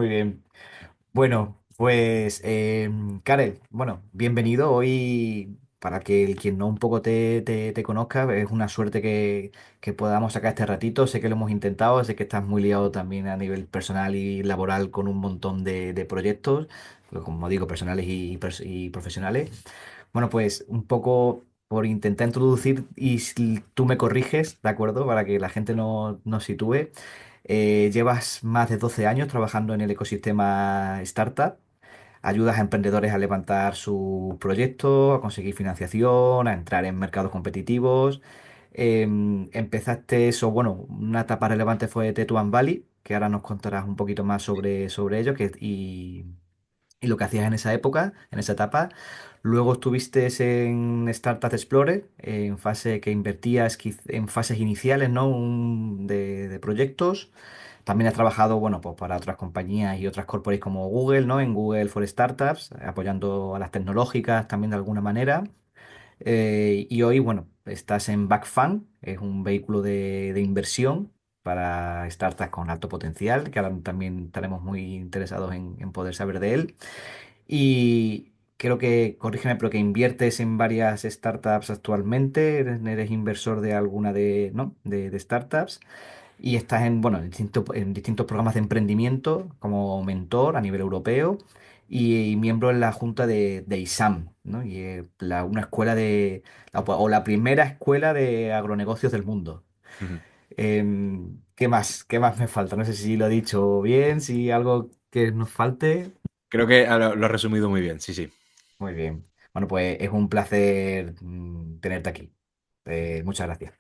Muy bien. Bueno, pues Karel, bueno, bienvenido. Hoy, para que el quien no un poco te conozca, es una suerte que podamos sacar este ratito. Sé que lo hemos intentado, sé que estás muy liado también a nivel personal y laboral con un montón de proyectos, pues, como digo, personales y profesionales. Bueno, pues un poco por intentar introducir y si tú me corriges, ¿de acuerdo? Para que la gente no sitúe. Llevas más de 12 años trabajando en el ecosistema startup. Ayudas a emprendedores a levantar su proyecto, a conseguir financiación, a entrar en mercados competitivos. Empezaste eso, bueno, una etapa relevante fue Tetuan Valley, que ahora nos contarás un poquito más sobre ello y lo que hacías en esa época, en esa etapa. Luego estuviste en Startup Explorer, en fase que invertías en fases iniciales, ¿no? De proyectos. También has trabajado, bueno, pues para otras compañías y otras corporates como Google, ¿no? En Google for Startups, apoyando a las tecnológicas también de alguna manera. Y hoy, bueno, estás en BackFund, es un vehículo de inversión para startups con alto potencial, que ahora también estaremos muy interesados en poder saber de él. Y creo que, corrígeme, pero que inviertes en varias startups actualmente, eres inversor de alguna ¿no? de startups. Y estás bueno, en distintos programas de emprendimiento como mentor a nivel europeo y miembro en la junta de ISAM, ¿no? Y una escuela o la primera escuela de agronegocios del mundo. Ujú. ¿Qué más? ¿Qué más me falta? No sé si lo he dicho bien, si algo que nos falte. Creo que lo has resumido muy bien, sí, sí. Muy bien. Bueno, pues es un placer tenerte aquí. Muchas gracias.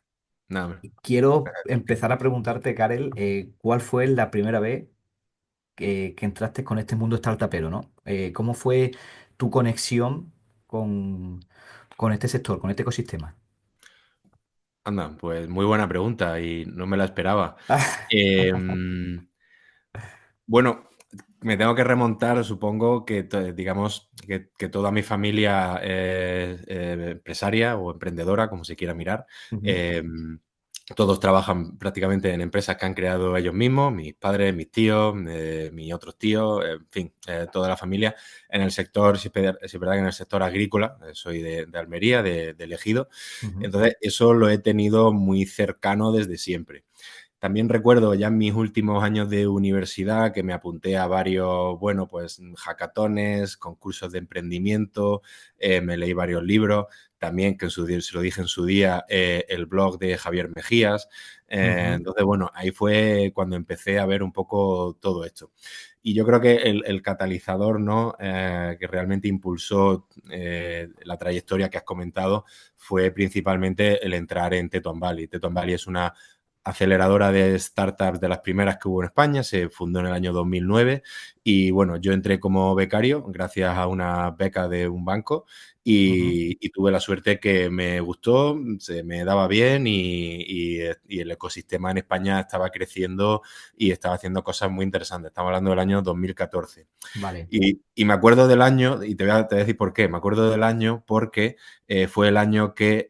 Nada, Quiero empezar a preguntarte, Karel, ¿cuál fue la primera vez que entraste con este mundo startupero, ¿no? ¿Cómo fue tu conexión con, con este sector, con este ecosistema? anda, pues muy buena pregunta y no me la esperaba. Em, bueno, me tengo que remontar, supongo que, digamos, que toda mi familia es empresaria o emprendedora, como se quiera mirar. Ujú, Em, Todos trabajan prácticamente en empresas que han creado ellos mismos, mis padres, mis tíos, mis otros tíos, en fin, toda la familia en el sector, si es verdad que en el sector agrícola, soy de Almería, de Ejido, ujú, entonces eso lo he tenido muy cercano desde siempre. También recuerdo ya en mis últimos años de universidad que me apunté a varios, bueno, pues hackatones, concursos de emprendimiento, me leí varios libros, también que se lo dije en su día, el blog de Javier Mejías. ujú. Entonces, bueno, ahí fue cuando empecé a ver un poco todo esto. Y yo creo que el catalizador, ¿no? Que realmente impulsó la trayectoria que has comentado fue principalmente el entrar en Teton Valley. Teton Valley es una aceleradora de startups de las primeras que hubo en España, se fundó en el año 2009 y bueno, yo entré como becario gracias a una beca de un banco Ujú. y tuve la suerte que me gustó, se me daba bien y el ecosistema en España estaba creciendo y estaba haciendo cosas muy interesantes. Estamos hablando del año 2014. Vale. Y me acuerdo del año, y te voy a decir por qué, me acuerdo del año porque fue el año que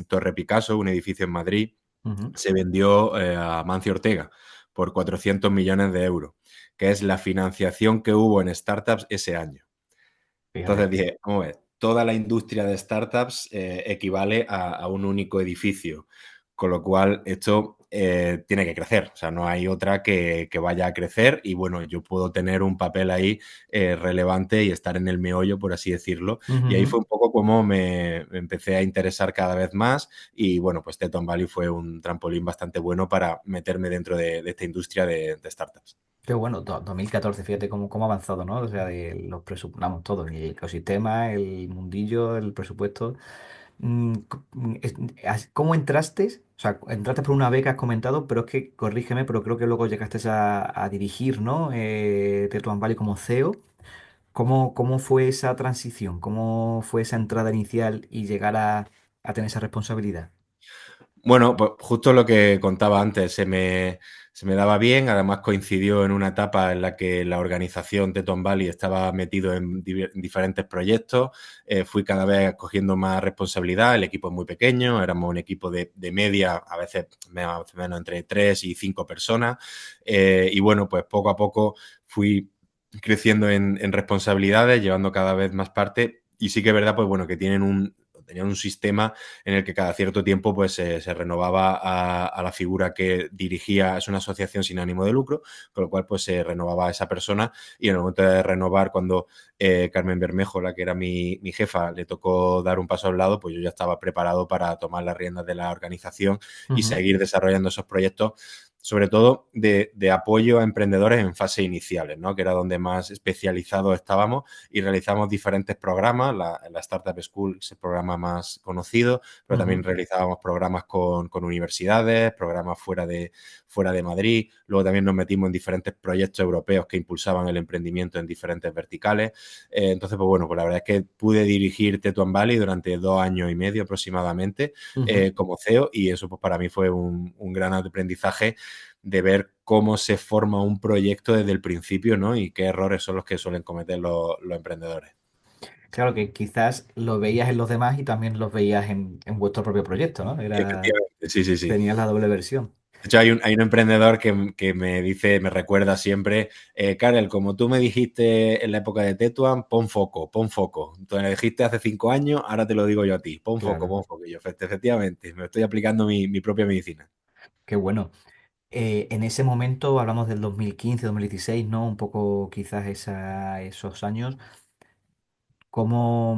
Torre Picasso, un edificio en Madrid, Ujú. se vendió a Mancio Ortega por 400 millones de euros, que es la financiación que hubo en startups ese año. Entonces Fíjate. dije, vamos a ver, toda la industria de startups equivale a un único edificio, con lo cual esto tiene que crecer, o sea, no hay otra que vaya a crecer y bueno, yo puedo tener un papel ahí relevante y estar en el meollo, por así decirlo, y ahí Ujú. fue un poco como me empecé a interesar cada vez más y bueno, pues Teton Valley fue un trampolín bastante bueno para meterme dentro de esta industria de startups. Qué bueno, 2014, fíjate cómo ha avanzado, ¿no? O sea, de los presupuestos, todo, el ecosistema, el mundillo, el presupuesto. ¿Cómo entraste? O sea, entraste por una beca, has comentado, pero es que, corrígeme, pero creo que luego llegaste a dirigir, ¿no? Tetuan Valley como CEO. ¿Cómo fue esa transición? ¿Cómo fue esa entrada inicial y llegar a tener esa responsabilidad? Bueno, pues justo lo que contaba antes, se se me daba bien, además coincidió en una etapa en la que la organización Teton Valley estaba metido en diferentes proyectos, fui cada vez cogiendo más responsabilidad, el equipo es muy pequeño, éramos un equipo de media, a veces menos entre 3 y 5 personas, y bueno, pues poco a poco fui creciendo en responsabilidades, llevando cada vez más parte, y sí que es verdad, pues bueno, que tenían un sistema en el que cada cierto tiempo pues se renovaba a la figura que dirigía, es una asociación sin ánimo de lucro, con lo cual pues se renovaba a esa persona y en el momento de renovar, cuando Carmen Bermejo, la que era mi jefa, le tocó dar un paso al lado, pues yo ya estaba preparado para tomar las riendas de la organización y Ujú, seguir desarrollando esos proyectos, sobre todo de apoyo a emprendedores en fase iniciales, ¿no? Que era donde más especializados estábamos y realizamos diferentes programas. La Startup School es el programa más conocido, pero ujú, también realizábamos programas con universidades, programas fuera de Madrid. Luego también nos metimos en diferentes proyectos europeos que impulsaban el emprendimiento en diferentes verticales. Entonces, pues bueno, pues la verdad es que pude dirigir Tetuan Valley durante 2 años y medio aproximadamente ujú. como CEO, y eso pues para mí fue un gran aprendizaje de ver cómo se forma un proyecto desde el principio, ¿no? Y qué errores son los que suelen cometer los emprendedores. Claro que quizás lo veías en los demás y también los veías en vuestro propio proyecto, ¿no? Efectivamente, sí, sí, sí. Tenías la doble versión. De hecho, hay un emprendedor que me dice, me recuerda siempre, Karel, como tú me dijiste en la época de Tetuan, pon foco, pon foco. Tú me lo dijiste hace 5 años, ahora te lo digo yo a ti, pon foco, Claro, pon foco. Y yo, efectivamente, me estoy aplicando mi propia medicina. qué bueno. En ese momento, hablamos del 2015, 2016, ¿no? Un poco quizás esos años. ¿Cómo,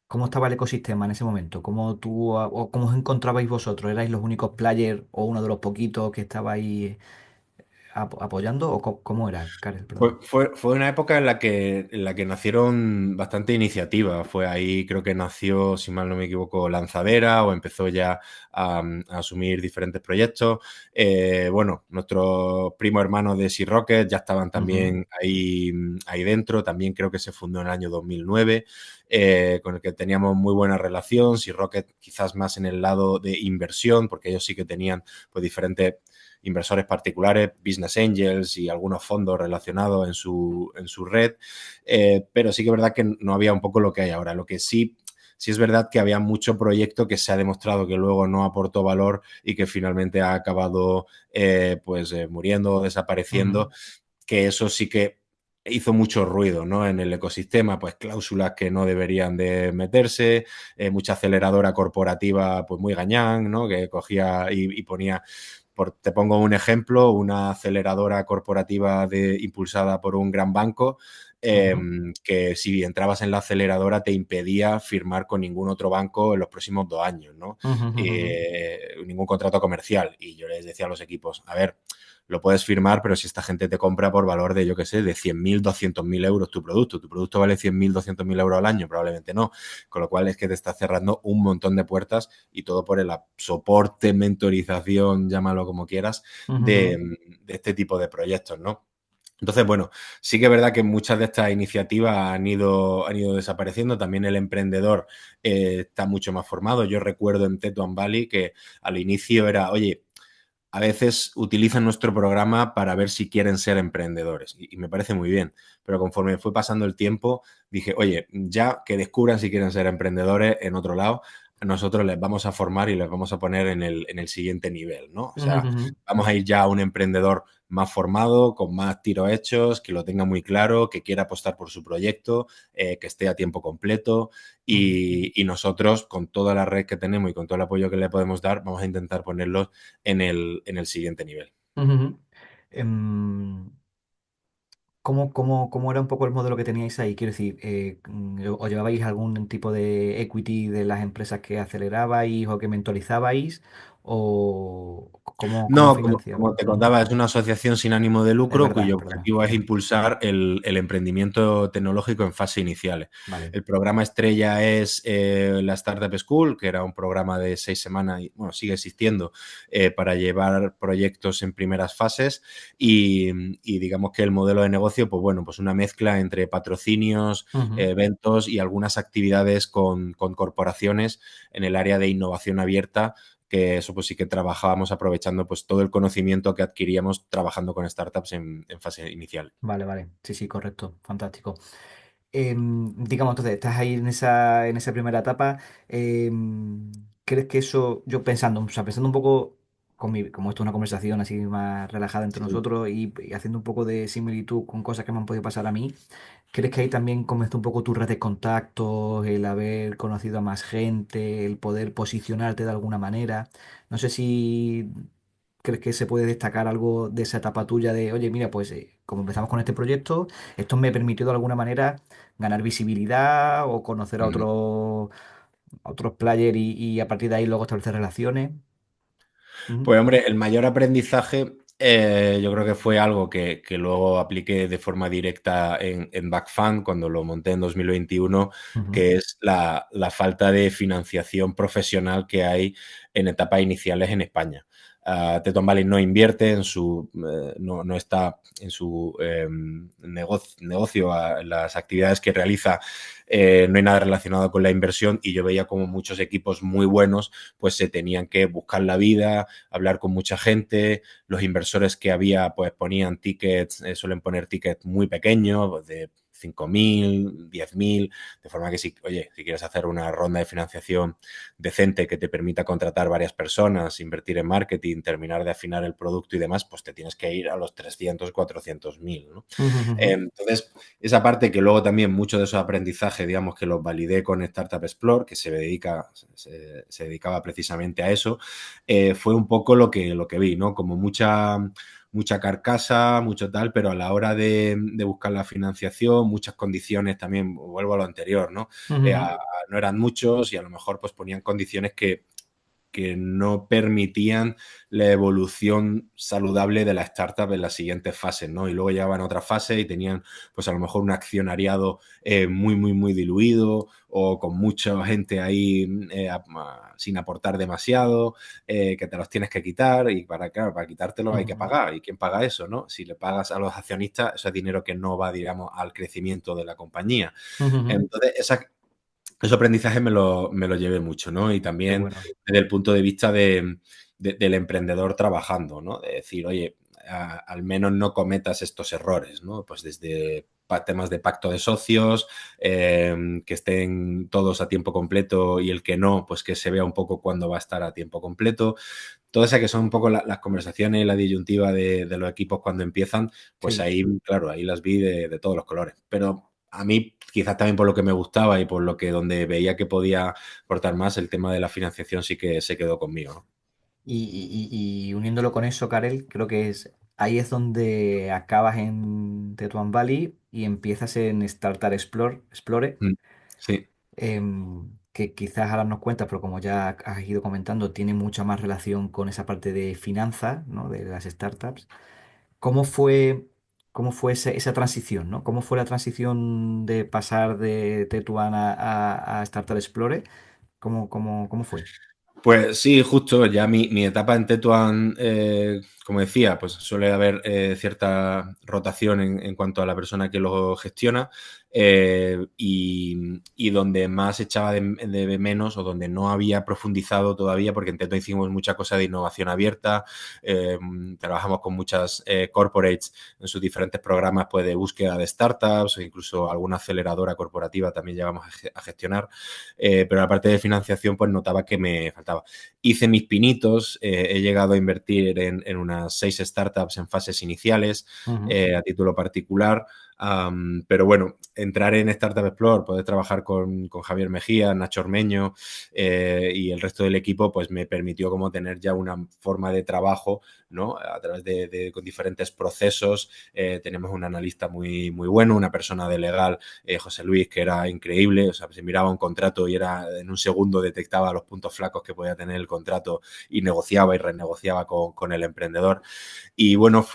cómo estaba el ecosistema en ese momento? ¿O cómo os encontrabais vosotros? ¿Erais los únicos players o uno de los poquitos que estabais apoyando? ¿O cómo era, Karel? Perdón. Fue una época en la que nacieron bastante iniciativas. Fue ahí, creo que nació, si mal no me equivoco, Lanzadera o empezó ya a asumir diferentes proyectos. Bueno, nuestros primos hermanos de Sea Rocket ya estaban Ujú, también ahí dentro. También creo que se fundó en el año 2009, con el que teníamos muy buena relación. Sea Rocket quizás más en el lado de inversión, porque ellos sí que tenían pues diferentes inversores particulares, business angels y algunos fondos relacionados en su red, pero sí que es verdad que no había un poco lo que hay ahora. Lo que sí es verdad que había mucho proyecto que se ha demostrado que luego no aportó valor y que finalmente ha acabado muriendo o desapareciendo, ujú, que eso sí que hizo mucho ruido, ¿no? En el ecosistema, pues cláusulas que no deberían de meterse, mucha aceleradora corporativa pues muy gañán, ¿no? Que cogía y ponía, te pongo un ejemplo, una aceleradora corporativa impulsada por un gran banco, eh, ujú, que si entrabas en la aceleradora te impedía firmar con ningún otro banco en los próximos 2 años, ¿no? ujú, ujú, ujú, Ningún contrato comercial. Y yo les decía a los equipos, a ver, lo puedes firmar, pero si esta gente te compra por valor de, yo qué sé, de 100.000, 200.000 euros tu producto vale 100.000, 200.000 euros al año, probablemente no. Con lo cual es que te está cerrando un montón de puertas y todo por el soporte, mentorización, llámalo como quieras, de, ujú, de este tipo de proyectos, ¿no? Entonces, bueno, sí que es verdad que muchas de estas iniciativas han ido desapareciendo. También el emprendedor está mucho más formado. Yo recuerdo en Tetuan Valley que al inicio era, oye, a veces utilizan nuestro programa para ver si quieren ser emprendedores y me parece muy bien, pero conforme fue pasando el tiempo dije, oye, ya que descubran si quieren ser emprendedores en otro lado, nosotros les vamos a formar y les vamos a poner en el siguiente nivel, ¿no? O ujú, sea, ujú, vamos a ir ya a un emprendedor más formado, con más tiros hechos, que lo tenga muy claro, que quiera apostar por su proyecto, que esté a tiempo completo ujú, y nosotros, con toda la red que tenemos y con todo el apoyo que le podemos dar, vamos a intentar ponerlos en el siguiente nivel. ujú, ujú. Em, ¿cómo era un poco el modelo que teníais ahí? Quiero decir, ¿os llevabais algún tipo de equity de las empresas que acelerabais o que mentorizabais? ¿O cómo No, como financiaba? te Ujú. contaba, es una asociación sin ánimo de Es lucro verdad, cuyo perdón. objetivo es impulsar el emprendimiento tecnológico en fase iniciales. Vale. El programa estrella es la Startup School, que era un programa de 6 semanas, y bueno, sigue existiendo, para llevar proyectos en primeras fases y digamos que el modelo de negocio, pues bueno, pues una mezcla entre patrocinios, Ujú, eventos y algunas actividades con corporaciones en el área de innovación abierta que eso pues sí que trabajábamos aprovechando pues todo el conocimiento que adquiríamos trabajando con startups en fase inicial. Vale, vale. Sí, sí, correcto. Fantástico. Digamos, entonces, estás ahí en esa primera etapa. ¿Crees que eso, yo pensando, o sea, pensando un poco, como esto es una conversación así más relajada entre Sí. nosotros y haciendo un poco de similitud con cosas que me han podido pasar a mí, ¿crees que ahí también comenzó un poco tu red de contactos, el haber conocido a más gente, el poder posicionarte de alguna manera? No sé si crees que se puede destacar algo de esa etapa tuya de, oye, mira, pues como empezamos con este proyecto, esto me permitió de alguna manera ganar visibilidad o conocer Ujú. a otros players y a partir de ahí luego establecer relaciones. Ujú, Pues hombre, el mayor aprendizaje yo creo que fue algo que luego apliqué de forma directa en Backfund cuando lo monté en 2021, ujú, que es la falta de financiación profesional que hay en etapas iniciales en España. Teton Valley no invierte en su, no está en su negocio, las actividades que realiza, no hay nada relacionado con la inversión y yo veía como muchos equipos muy buenos pues se tenían que buscar la vida, hablar con mucha gente, los inversores que había pues ponían tickets, suelen poner tickets muy pequeños, pues, de 5.000, 10.000, de forma que si, oye, si quieres hacer una ronda de financiación decente que te permita contratar varias personas, invertir en marketing, terminar de afinar el producto y demás, pues te tienes que ir a los 300, 400.000, ¿no? ujú, ujú. Entonces, esa parte que luego también mucho de esos aprendizajes, digamos, que los validé con Startup Explore, que se dedicaba precisamente a eso, fue un poco lo que vi, ¿no? Como mucha carcasa, mucho tal, pero a la hora de buscar la financiación, muchas condiciones también, vuelvo a lo anterior, ¿no? Ujú, No eran muchos y a lo mejor pues ponían condiciones que no permitían la evolución saludable de la startup en las siguientes fases, ¿no? Y luego llegaban a otra fase y tenían, pues a lo mejor un accionariado muy diluido o con mucha gente ahí sin aportar demasiado, que te los tienes que quitar y claro, para quitártelos hay que ujú, pagar. ¿Y quién paga eso, no? Si le pagas a los accionistas, eso es dinero que no va, digamos, al crecimiento de la compañía. ujú, ujú. Entonces, ese aprendizaje me lo llevé mucho, ¿no? Y Qué también bueno. desde el punto de vista del emprendedor trabajando, ¿no? De decir, oye, al menos no cometas estos errores, ¿no? Pues desde temas de pacto de socios, que estén todos a tiempo completo y el que no, pues que se vea un poco cuándo va a estar a tiempo completo. Todas esas que son un poco las conversaciones y la disyuntiva de los equipos cuando empiezan, pues Sí. ahí, claro, ahí las vi de todos los colores. Pero a mí, quizás también por lo que me gustaba y por lo que donde veía que podía aportar más, el tema de la financiación sí que se quedó conmigo, ¿no? Y uniéndolo con eso, Karel, creo que ahí es donde acabas en Tetuan Valley y empiezas en Startup Explore, Mm, sí. que quizás ahora nos cuentas, pero como ya has ido comentando, tiene mucha más relación con esa parte de finanzas, ¿no? De las startups. ¿Cómo fue, cómo fue esa transición, ¿no? ¿Cómo fue la transición de pasar de Tetuan a Startup Explore? ¿Cómo fue? Pues sí, justo, ya mi etapa en Tetuan, como decía, pues suele haber cierta rotación en cuanto a la persona que lo gestiona y donde más echaba de menos o donde no había profundizado todavía, porque en Tetuan hicimos mucha cosa de innovación abierta, trabajamos con muchas corporates en sus diferentes programas pues, de búsqueda de startups o incluso alguna aceleradora corporativa también llegamos a gestionar. Pero la parte de financiación pues notaba que me faltaba. Hice mis pinitos, he llegado a invertir en unas 6 startups en fases iniciales Ujú, a título particular, pero bueno, entrar en Startup Explorer, poder trabajar con Javier Mejía, Nacho Ormeño y el resto del equipo, pues me permitió como tener ya una forma de trabajo, ¿no? A través con diferentes procesos. Tenemos un analista muy bueno, una persona de legal, José Luis, que era increíble, o sea, se miraba un contrato y era en un segundo detectaba los puntos flacos que podía tener el contrato y negociaba y renegociaba con el emprendedor. Y bueno,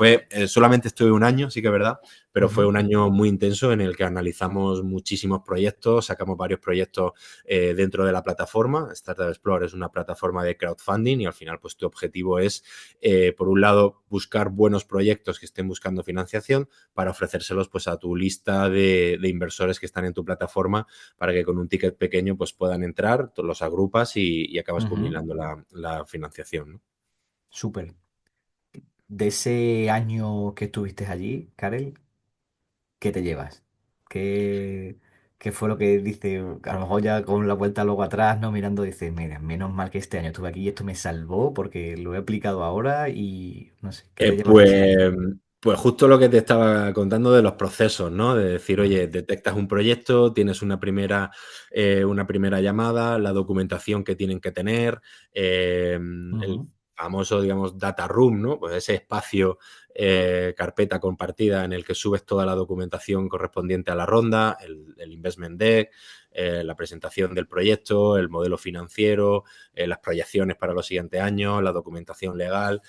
solamente estuve un año, sí que es verdad, pero fue ujú. un año muy intenso en el que analizamos muchísimos proyectos, sacamos varios proyectos dentro de la plataforma. Startup Explorer es una plataforma de crowdfunding y al final pues tu objetivo es, por por un lado, buscar buenos proyectos que estén buscando financiación para ofrecérselos pues a tu lista de inversores que están en tu plataforma para que con un ticket pequeño pues puedan entrar, tú los agrupas y acabas Ujú. combinando la financiación, ¿no? Súper. De ese año que estuviste allí, Karel, ¿qué te llevas? ¿Qué, qué fue lo que dice? A lo mejor ya con la vuelta luego atrás, ¿no? Mirando, dices, mira, menos mal que este año estuve aquí y esto me salvó porque lo he aplicado ahora y no sé, ¿qué te llevas de ese Pues, año? pues justo lo que te estaba contando de los procesos, ¿no? De decir, Ujú, oye, detectas un proyecto, tienes una primera llamada, la documentación que tienen que tener, el ujú, famoso, digamos, data room, ¿no? Pues ese espacio, carpeta compartida en el que subes toda la documentación correspondiente a la ronda, el investment deck, la presentación del proyecto, el modelo financiero, las proyecciones para los siguientes años, la documentación legal.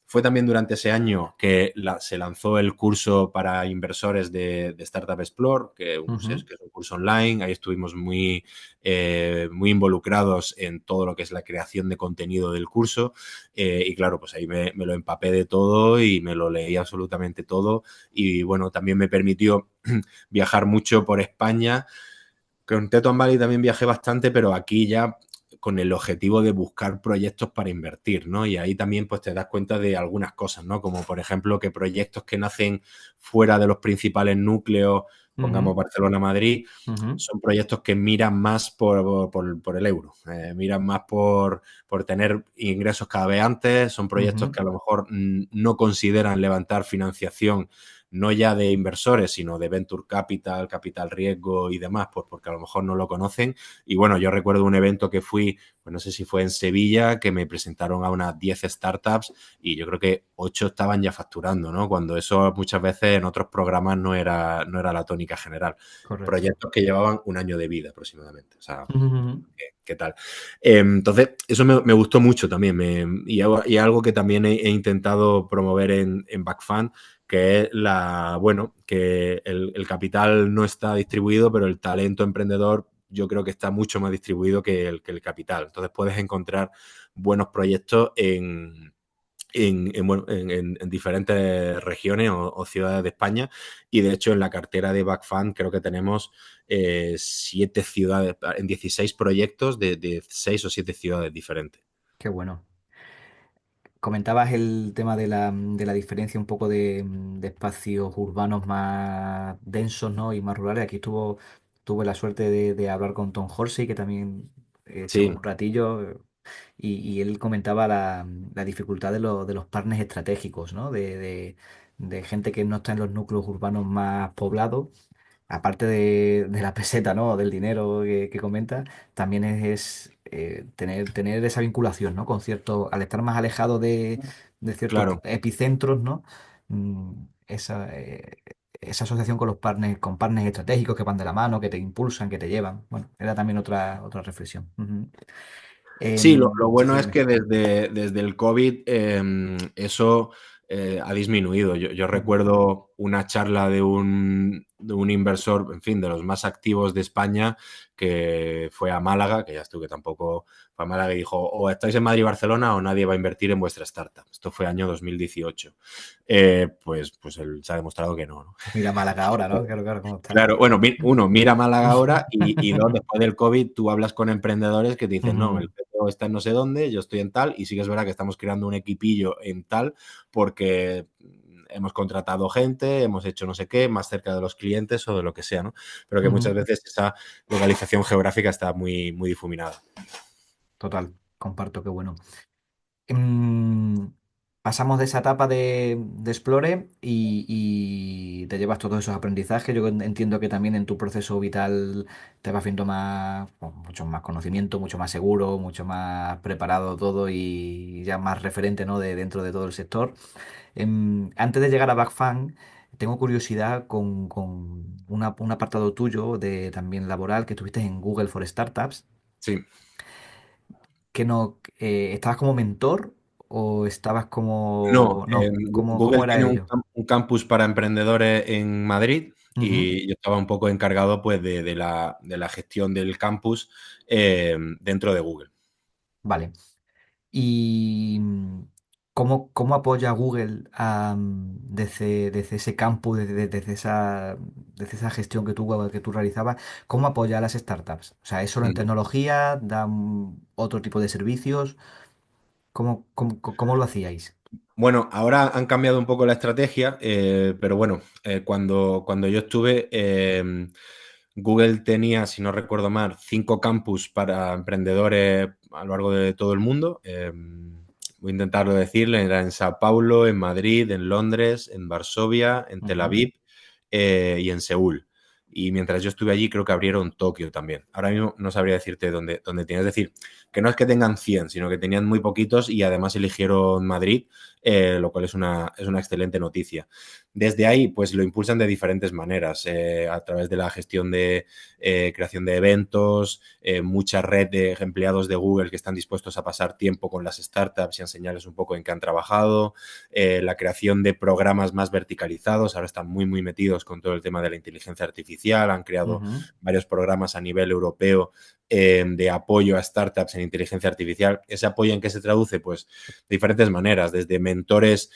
Fue también durante ese año que se lanzó el curso para inversores de Startup Explore, ujú, que es un curso online. Ahí estuvimos muy involucrados en todo lo que es la creación de contenido del curso. Y claro, pues ahí me lo empapé de todo y me lo leí absolutamente todo. Y bueno, también me permitió viajar mucho por España. Con Teton Valley también viajé bastante, pero aquí ya con el objetivo de buscar proyectos para invertir, ¿no? Y ahí también pues te das cuenta de algunas cosas, ¿no? Como por ejemplo que proyectos que nacen fuera de los principales núcleos, pongamos ujú, Barcelona-Madrid, ujú, son proyectos que miran más por el euro, miran más por tener ingresos cada vez antes, son proyectos ujú, que a lo mejor no consideran levantar financiación no ya de inversores, sino de venture capital, capital riesgo y demás, pues porque a lo mejor no lo conocen. Y bueno, yo recuerdo un evento que fui, pues no sé si fue en Sevilla, que me presentaron a unas 10 startups y yo creo que 8 estaban ya facturando, ¿no? Cuando eso muchas veces en otros programas no era la tónica general. correcto. Proyectos que llevaban un año de vida aproximadamente. O sea, Ujú, ¿qué tal? Entonces, eso me gustó mucho también y algo que también he intentado promover en BackFund, que es bueno, que el capital no está distribuido, pero el talento emprendedor yo creo que está mucho más distribuido que el capital. Entonces, puedes encontrar buenos proyectos bueno, en diferentes regiones o ciudades de España. Y de hecho, en la cartera de Backfund creo que tenemos 7 ciudades, en 16 proyectos de 6 o 7 ciudades diferentes. qué bueno. Comentabas el tema de la diferencia un poco de espacios urbanos más densos, ¿no? Y más rurales. Aquí tuve la suerte de hablar con Tom Horsey, que también echamos Sí, un ratillo, y él comentaba la dificultad de los partners estratégicos, ¿no? De gente que no está en los núcleos urbanos más poblados, aparte de la peseta, ¿no? Del dinero que comenta, también tener esa vinculación, ¿no? Con cierto, al estar más alejado de ciertos claro. epicentros, ¿no? Mm, esa asociación con los partners, con partners estratégicos que van de la mano, que te impulsan, que te llevan. Bueno, era también otra reflexión. Ujú. Sí, lo Sí, bueno es dime. que desde el COVID eso ha disminuido. Yo Ujú. recuerdo una charla de un inversor, en fin, de los más activos de España, que fue a Málaga, que ya estuve, que tampoco fue a Málaga, y dijo, o estáis en Madrid y Barcelona o nadie va a invertir en vuestra startup. Esto fue año 2018. Pues él se ha demostrado que no, ¿no? Pues mira Málaga ahora, ¿no? Claro, claro, ¿cómo está? Claro, bueno, uno, mira Málaga ahora y dos, después del COVID, tú hablas con emprendedores que te dicen, no, el Ujú, CEO está en no sé dónde, yo estoy en tal, y sí que es verdad que estamos creando un equipillo en tal porque hemos contratado gente, hemos hecho no sé qué, más cerca de los clientes o de lo que sea, ¿no? Pero que muchas ujú. veces esa localización geográfica está muy, muy difuminada. Total, comparto, qué bueno. Mm, pasamos de esa etapa de Explore y te llevas todos esos aprendizajes. Yo entiendo que también en tu proceso vital te vas viendo más, bueno, mucho más conocimiento, mucho más seguro, mucho más preparado todo y ya más referente, ¿no? De dentro de todo el sector. Antes de llegar a Backfan, tengo curiosidad con un apartado tuyo de también laboral que tuviste en Google for Startups, Sí. que no, ¿estabas como mentor o estabas No, como... No, ¿cómo Google era tiene un, ello? un campus para emprendedores en Madrid Ujú, y yo estaba un poco encargado pues de la gestión del campus dentro de Google. vale. Y ¿Cómo apoya Google desde ese campo, desde esa gestión que tú realizabas? ¿Cómo apoya a las startups? O sea, ¿es solo en Ujú. tecnología? ¿Dan otro tipo de servicios? ¿Cómo lo hacíais? Bueno, ahora han cambiado un poco la estrategia, pero bueno, cuando yo estuve, Google tenía, si no recuerdo mal, 5 campus para emprendedores a lo largo de todo el mundo. Voy a intentarlo decirle, era en Sao Paulo, en Madrid, en Londres, en Varsovia, en Tel Ujú. Aviv y en Seúl. Y mientras yo estuve allí, creo que abrieron Tokio también. Ahora mismo no sabría decirte dónde tienes. Es decir, que no es que tengan 100, sino que tenían muy poquitos y además eligieron Madrid, lo cual es una excelente noticia. Desde ahí, pues lo impulsan de diferentes maneras, a través de la gestión de creación de eventos, mucha red de empleados de Google que están dispuestos a pasar tiempo con las startups y a enseñarles un poco en qué han trabajado, la creación de programas más verticalizados, ahora están muy metidos con todo el tema de la inteligencia artificial, han creado Ujú. varios programas a nivel europeo de apoyo a startups en inteligencia artificial. ¿Ese apoyo en qué se traduce? Pues de diferentes maneras, desde mentores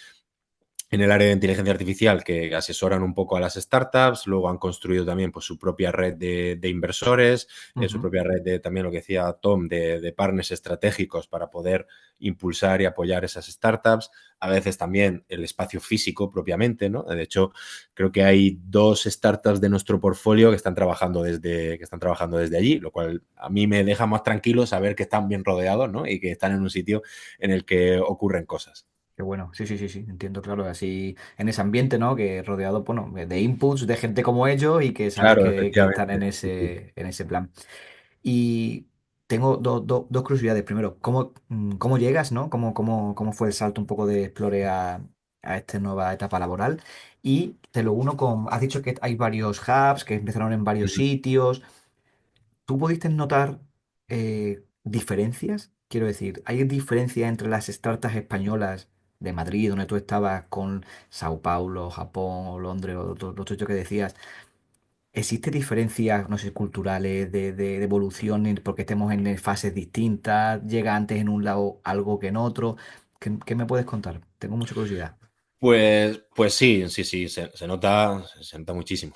en el área de inteligencia artificial que asesoran un poco a las startups, luego han construido también pues, su propia red de inversores, su Ujú. propia red de también lo que decía Tom, de partners estratégicos para poder impulsar y apoyar esas startups, a veces también el espacio físico propiamente, ¿no? De hecho, creo que hay 2 startups de nuestro portfolio que están trabajando desde allí, lo cual a mí me deja más tranquilo saber que están bien rodeados, ¿no? Y que están en un sitio en el que ocurren cosas. Qué bueno, sí, sí, sí, sí, entiendo, claro, así en ese ambiente, ¿no? Que rodeado, bueno, de inputs, de gente como ellos y que sabes Claro, que están efectivamente. Sí, sí. en ese plan. Y tengo dos curiosidades. Primero, ¿cómo llegas, ¿no? ¿Cómo fue el salto un poco de Explore a esta nueva etapa laboral? Y te lo uno has dicho que hay varios hubs que empezaron en varios Ujú. sitios. ¿Tú pudiste notar diferencias? Quiero decir, ¿hay diferencias entre las startups españolas de Madrid, donde tú estabas, con Sao Paulo, Japón o Londres o los sitios que decías? ¿Existe diferencias, no sé, culturales, de evolución, porque estemos en fases distintas? ¿Llega antes en un lado algo que en otro? ¿Qué me puedes contar? Tengo mucha curiosidad. Pues sí, sí, sí, se nota muchísimo.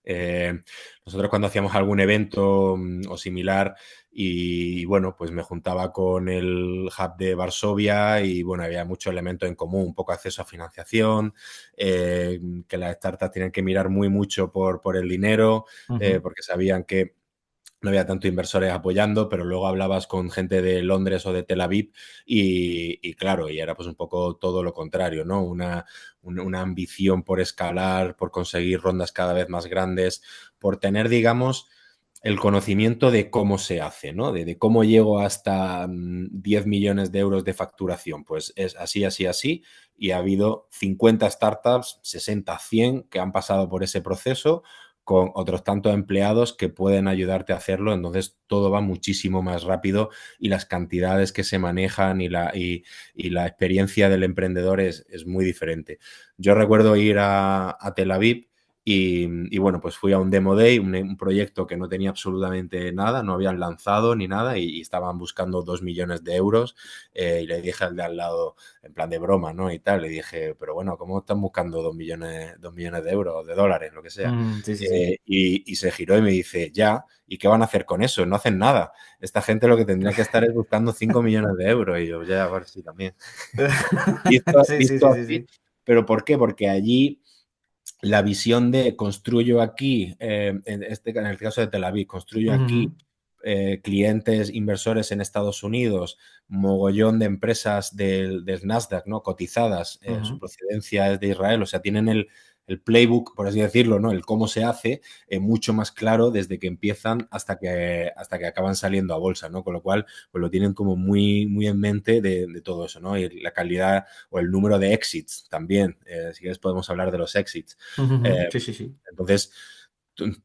Eh, Nosotros cuando hacíamos algún evento o similar y bueno, pues me juntaba con el hub de Varsovia y bueno, había muchos elementos en común, un poco acceso a financiación, que las startups tienen que mirar muy mucho por el dinero, Ujú. porque sabían que no había tanto inversores apoyando, pero luego hablabas con gente de Londres o de Tel Aviv y claro, y era pues un poco todo lo contrario, ¿no? Una ambición por escalar, por conseguir rondas cada vez más grandes, por tener, digamos, el conocimiento de cómo se hace, ¿no? De cómo llego hasta 10 millones de euros de facturación. Pues es así, así, así. Y ha habido 50 startups, 60, 100 que han pasado por ese proceso con otros tantos empleados que pueden ayudarte a hacerlo, entonces todo va muchísimo más rápido y las cantidades que se manejan y la experiencia del emprendedor es muy diferente. Yo recuerdo ir a Tel Aviv y bueno, pues fui a un Demo Day, un proyecto que no tenía absolutamente nada, no habían lanzado ni nada y estaban buscando 2 millones de euros y le dije al de al lado, en plan de broma, ¿no? Y tal, le dije, pero bueno, ¿cómo están buscando 2 millones de euros, de dólares, lo que sea? Mm, sí, sí, sí. Y se giró y me dice, ya, ¿y qué van a hacer con eso? No hacen nada. Esta gente lo que tendría que estar es buscando 5 millones de euros. Y yo, ya, bueno, sí, también. Visto, Sí, sí, visto sí, sí, así, sí. pero ¿por qué? Porque allí la visión de construyo aquí, en el caso de Tel Aviv, construyo aquí Ujú. clientes, inversores en Estados Unidos, mogollón de empresas del Nasdaq, ¿no? Cotizadas, su Ujú. procedencia es de Israel, o sea, tienen el playbook, por así decirlo, ¿no? El cómo se hace, mucho más claro desde que empiezan hasta que acaban saliendo a bolsa, ¿no? Con lo cual, pues lo tienen como muy en mente de todo eso, ¿no? Y la calidad o el número de exits también, si quieres podemos hablar de los exits. Ujú. Eh, Sí, sí, sí. entonces,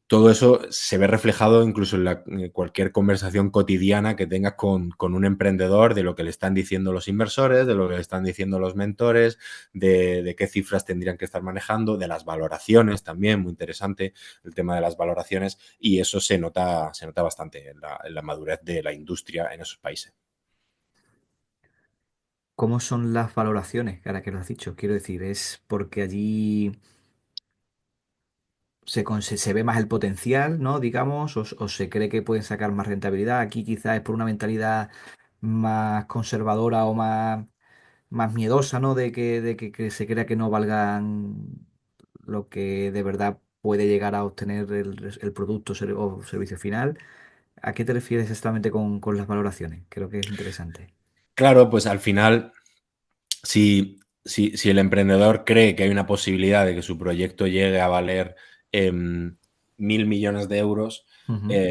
todo eso se ve reflejado incluso en cualquier conversación cotidiana que tengas con un emprendedor, de lo que le están diciendo los inversores, de lo que le están diciendo los mentores, de qué cifras tendrían que estar manejando, de las valoraciones también, muy interesante el tema de las valoraciones, y eso se nota bastante en la madurez de la industria en esos países. ¿Cómo son las valoraciones? Ahora que lo has dicho, quiero decir, ¿es porque allí se ve más el potencial, ¿no? Digamos, o se cree que pueden sacar más rentabilidad? Aquí quizás es por una mentalidad más conservadora o más miedosa, ¿no? Que se crea que no valgan lo que de verdad puede llegar a obtener el producto o servicio final. ¿A qué te refieres exactamente con las valoraciones? Creo que es interesante. Claro, pues al final, si el emprendedor cree que hay una posibilidad de que su proyecto llegue a valer 1.000 millones de euros, Ujú,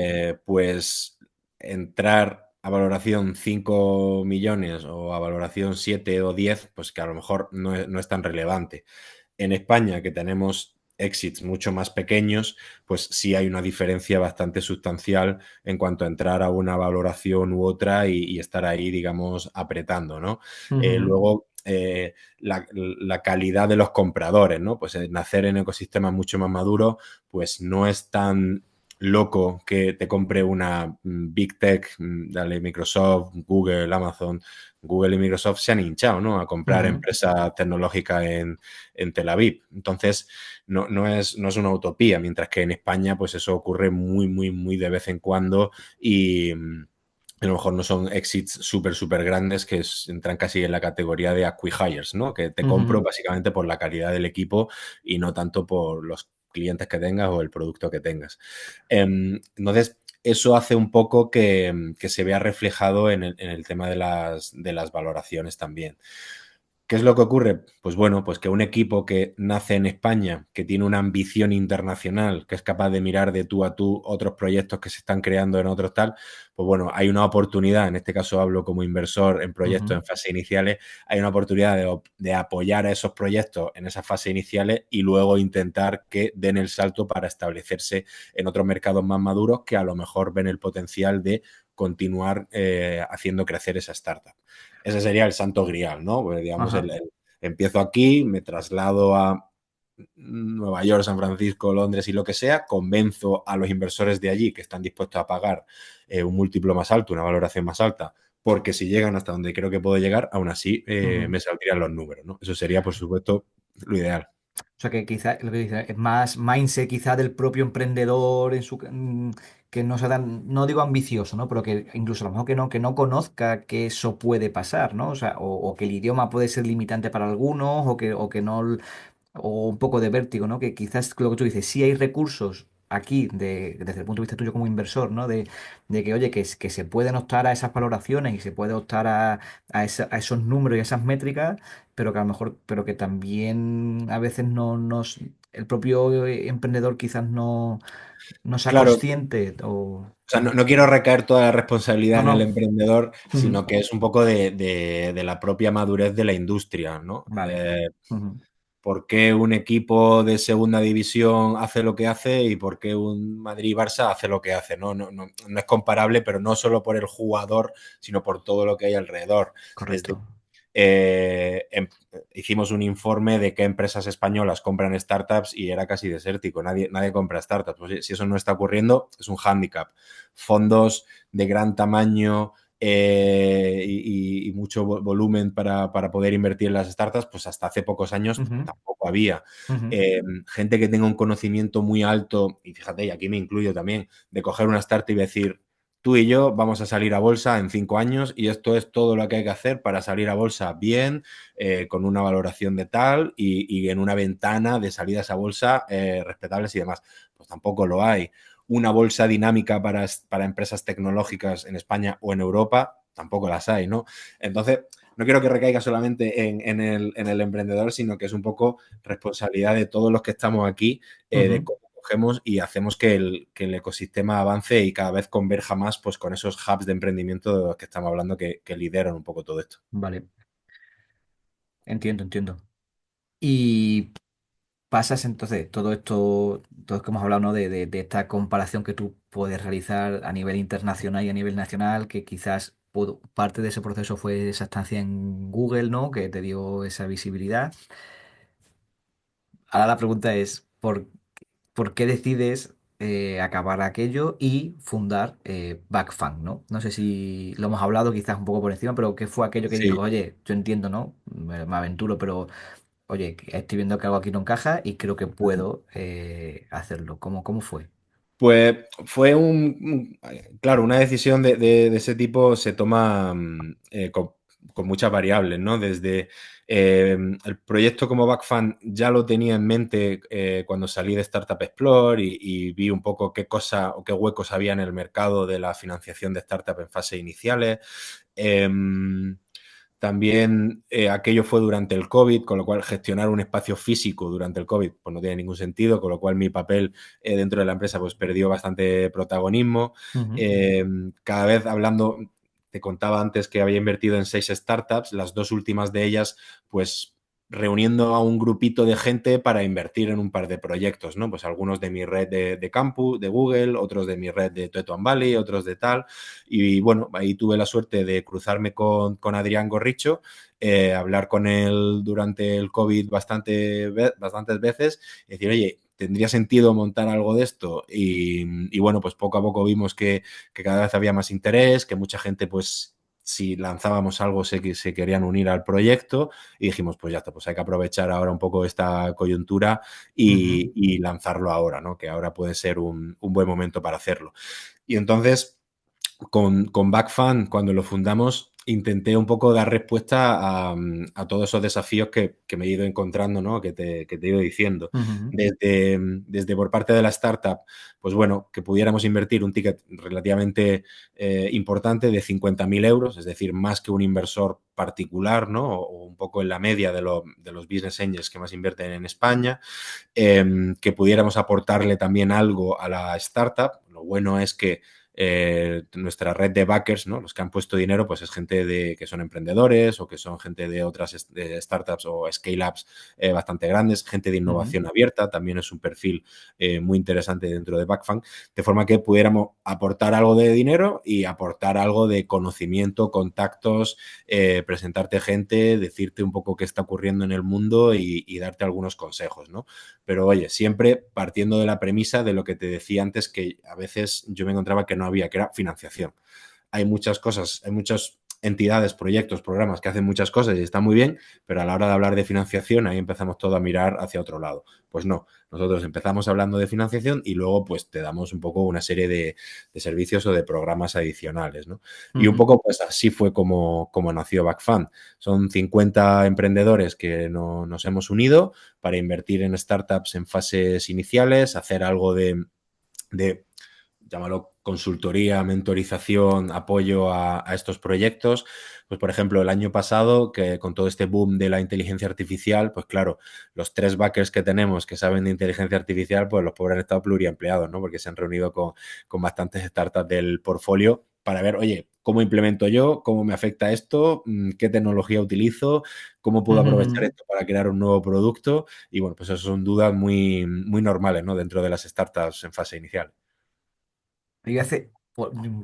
pues entrar a valoración 5 millones o a valoración 7 o 10, pues que a lo mejor no es tan relevante. En España, que tenemos exits mucho más pequeños, pues sí hay una diferencia bastante sustancial en cuanto a entrar a una valoración u otra y estar ahí, digamos, apretando, ¿no? ujú, Luego, la calidad de los compradores, ¿no? Pues nacer en ecosistemas mucho más maduros, pues no es tan loco que te compre una Big Tech, dale Microsoft, Google, Amazon. Google y Microsoft se han hinchado, ¿no? A comprar ujú, empresas tecnológicas en Tel Aviv. Entonces, no es una utopía, mientras que en España, pues eso ocurre muy, muy, muy de vez en cuando y a lo mejor no son exits súper, súper grandes que entran casi en la categoría de acqui-hires, ¿no? Que te compro ujú, básicamente por la calidad del equipo y no tanto por los clientes que tengas o el producto que tengas. Entonces, eso hace un poco que se vea reflejado en el tema de las valoraciones también. ¿Qué es lo que ocurre? Pues bueno, pues que un equipo que nace en España, que tiene una ambición internacional, que es capaz de mirar de tú a tú otros proyectos que se están creando en otros tal, pues bueno, hay una oportunidad, en este caso hablo como inversor en proyectos ujú. en fase iniciales, hay una oportunidad de apoyar a esos proyectos en esas fases iniciales y luego intentar que den el salto para establecerse en otros mercados más maduros que a lo mejor ven el potencial de continuar haciendo crecer esa startup. Ese sería el santo grial, ¿no? Pues, digamos, Ajá. empiezo aquí, me traslado a Nueva York, San Francisco, Londres y lo que sea, convenzo a los inversores de allí que están dispuestos a pagar un múltiplo más alto, una valoración más alta, porque si llegan hasta donde creo que puedo llegar, aún así Ujú. me saldrían los números, ¿no? Eso sería, por supuesto, lo ideal. O sea que quizá lo que dice es más mindset quizá del propio emprendedor que no sea tan, no digo ambicioso, ¿no? Pero que incluso a lo mejor que no conozca que eso puede pasar, ¿no? O sea, o que el idioma puede ser limitante para algunos, o que no, o un poco de vértigo, ¿no? Que quizás lo que tú dices, sí hay recursos aquí, desde el punto de vista tuyo como inversor, ¿no? De que, oye, que se pueden optar a esas valoraciones y se puede optar a esos números y a esas métricas, pero que a lo mejor, pero que también a veces el propio emprendedor quizás no sea Claro, consciente o sea, no quiero recaer toda la No, responsabilidad en el no. emprendedor, Ujú. sino que es un poco de la propia madurez de la industria, ¿no? Vale. Ujú. ¿Por qué un equipo de segunda división hace lo que hace y por qué un Madrid-Barça hace lo que hace? No es comparable, pero no solo por el jugador, sino por todo lo que hay alrededor. Correcto. Desde, eh, em- Hicimos un informe de qué empresas españolas compran startups y era casi desértico. Nadie compra startups. Pues si eso no está ocurriendo, es un hándicap. Fondos de gran tamaño y mucho volumen para poder invertir en las startups, pues hasta hace pocos años Ujú, tampoco había. ujú, Gente que tenga un conocimiento muy alto, y fíjate, y aquí me incluyo también, de coger una startup y decir, tú y yo vamos a salir a bolsa en 5 años y esto es todo lo que hay que hacer para salir a bolsa bien, con una valoración de tal y en una ventana de salidas a bolsa respetables y demás. Pues tampoco lo hay. Una bolsa dinámica para empresas tecnológicas en España o en Europa, tampoco las hay, ¿no? Entonces, no quiero que recaiga solamente en el emprendedor, sino que es un poco responsabilidad de todos los que estamos aquí, de ujú. cómo cogemos y hacemos que el ecosistema avance y cada vez converja más pues, con esos hubs de emprendimiento de los que estamos hablando que lideran un poco todo esto. Vale. Entiendo, entiendo. Y pasas entonces todo esto que hemos hablado, ¿no? De esta comparación que tú puedes realizar a nivel internacional y a nivel nacional, que quizás parte de ese proceso fue esa estancia en Google, ¿no? Que te dio esa visibilidad. Ahora la pregunta es, ¿por qué decides? acabar aquello y fundar Backfan, ¿no? No sé si lo hemos hablado quizás un poco por encima, pero ¿qué fue aquello que dijo? Sí. Oye, yo entiendo, ¿no? Me aventuro, pero oye, que estoy viendo que algo aquí no encaja y creo que puedo hacerlo. ¿Cómo fue? Pues fue claro, una decisión de ese tipo se toma con muchas variables, ¿no? Desde el proyecto como Backfan ya lo tenía en mente cuando salí de Startup Explore y vi un poco qué cosa o qué huecos había en el mercado de la financiación de startup en fases iniciales. También aquello fue durante el COVID, con lo cual gestionar un espacio físico durante el COVID pues no tiene ningún sentido, con lo cual mi papel dentro de la empresa pues perdió bastante protagonismo. Ujú, Cada vez hablando, te contaba antes que había invertido en 6 startups, las 2 últimas de ellas pues reuniendo a un grupito de gente para invertir en un par de proyectos, ¿no? Pues algunos de mi red de campus, de Google, otros de mi red de Tetuan Valley, otros de tal. Y bueno, ahí tuve la suerte de cruzarme con Adrián Gorricho, hablar con él durante el COVID bastantes veces y decir, oye, ¿tendría sentido montar algo de esto? Y bueno, pues poco a poco vimos que cada vez había más interés, que mucha gente pues si lanzábamos algo se querían unir al proyecto y dijimos, pues ya está, pues hay que aprovechar ahora un poco esta coyuntura ujú, y lanzarlo ahora, ¿no? Que ahora puede ser un buen momento para hacerlo. Y entonces, con Backfan, cuando lo fundamos, intenté un poco dar respuesta a todos esos desafíos que me he ido encontrando, ¿no? Que te he ido diciendo. ujú, Desde por parte de la startup, pues bueno, que pudiéramos invertir un ticket relativamente importante de 50.000 euros, es decir, más que un inversor particular, ¿no? O un poco en la media de los business angels que más invierten en España, que pudiéramos aportarle también algo a la startup. Lo bueno es que nuestra red de backers, ¿no? Los que han puesto dinero, pues es gente que son emprendedores o que son gente de otras de startups o scale-ups bastante grandes, gente de ujú, innovación abierta, también es un perfil muy interesante dentro de Backfund, de forma que pudiéramos aportar algo de dinero y aportar algo de conocimiento, contactos, presentarte gente, decirte un poco qué está ocurriendo en el mundo y darte algunos consejos, ¿no? Pero oye, siempre partiendo de la premisa de lo que te decía antes, que a veces yo me encontraba que no había, que era financiación. Hay muchas cosas, hay muchas entidades, proyectos, programas que hacen muchas cosas y está muy bien, pero a la hora de hablar de financiación ahí empezamos todo a mirar hacia otro lado. Pues no, nosotros empezamos hablando de financiación y luego pues te damos un poco una serie de servicios o de programas adicionales, ¿no? Y un ujú, poco pues así fue como nació Backfund. Son 50 emprendedores que nos hemos unido para invertir en startups en fases iniciales, hacer algo de llámalo consultoría, mentorización, apoyo a estos proyectos. Pues, por ejemplo, el año pasado, que con todo este boom de la inteligencia artificial, pues claro, los 3 backers que tenemos que saben de inteligencia artificial, pues los pobres han estado pluriempleados, ¿no? Porque se han reunido con bastantes startups del portfolio para ver, oye, ¿cómo implemento yo? ¿Cómo me afecta esto? ¿Qué tecnología utilizo? ¿Cómo puedo ujú, aprovechar ujú. esto para crear un nuevo producto? Y bueno, pues eso son dudas muy, muy normales, ¿no? Dentro de las startups en fase inicial. Y hace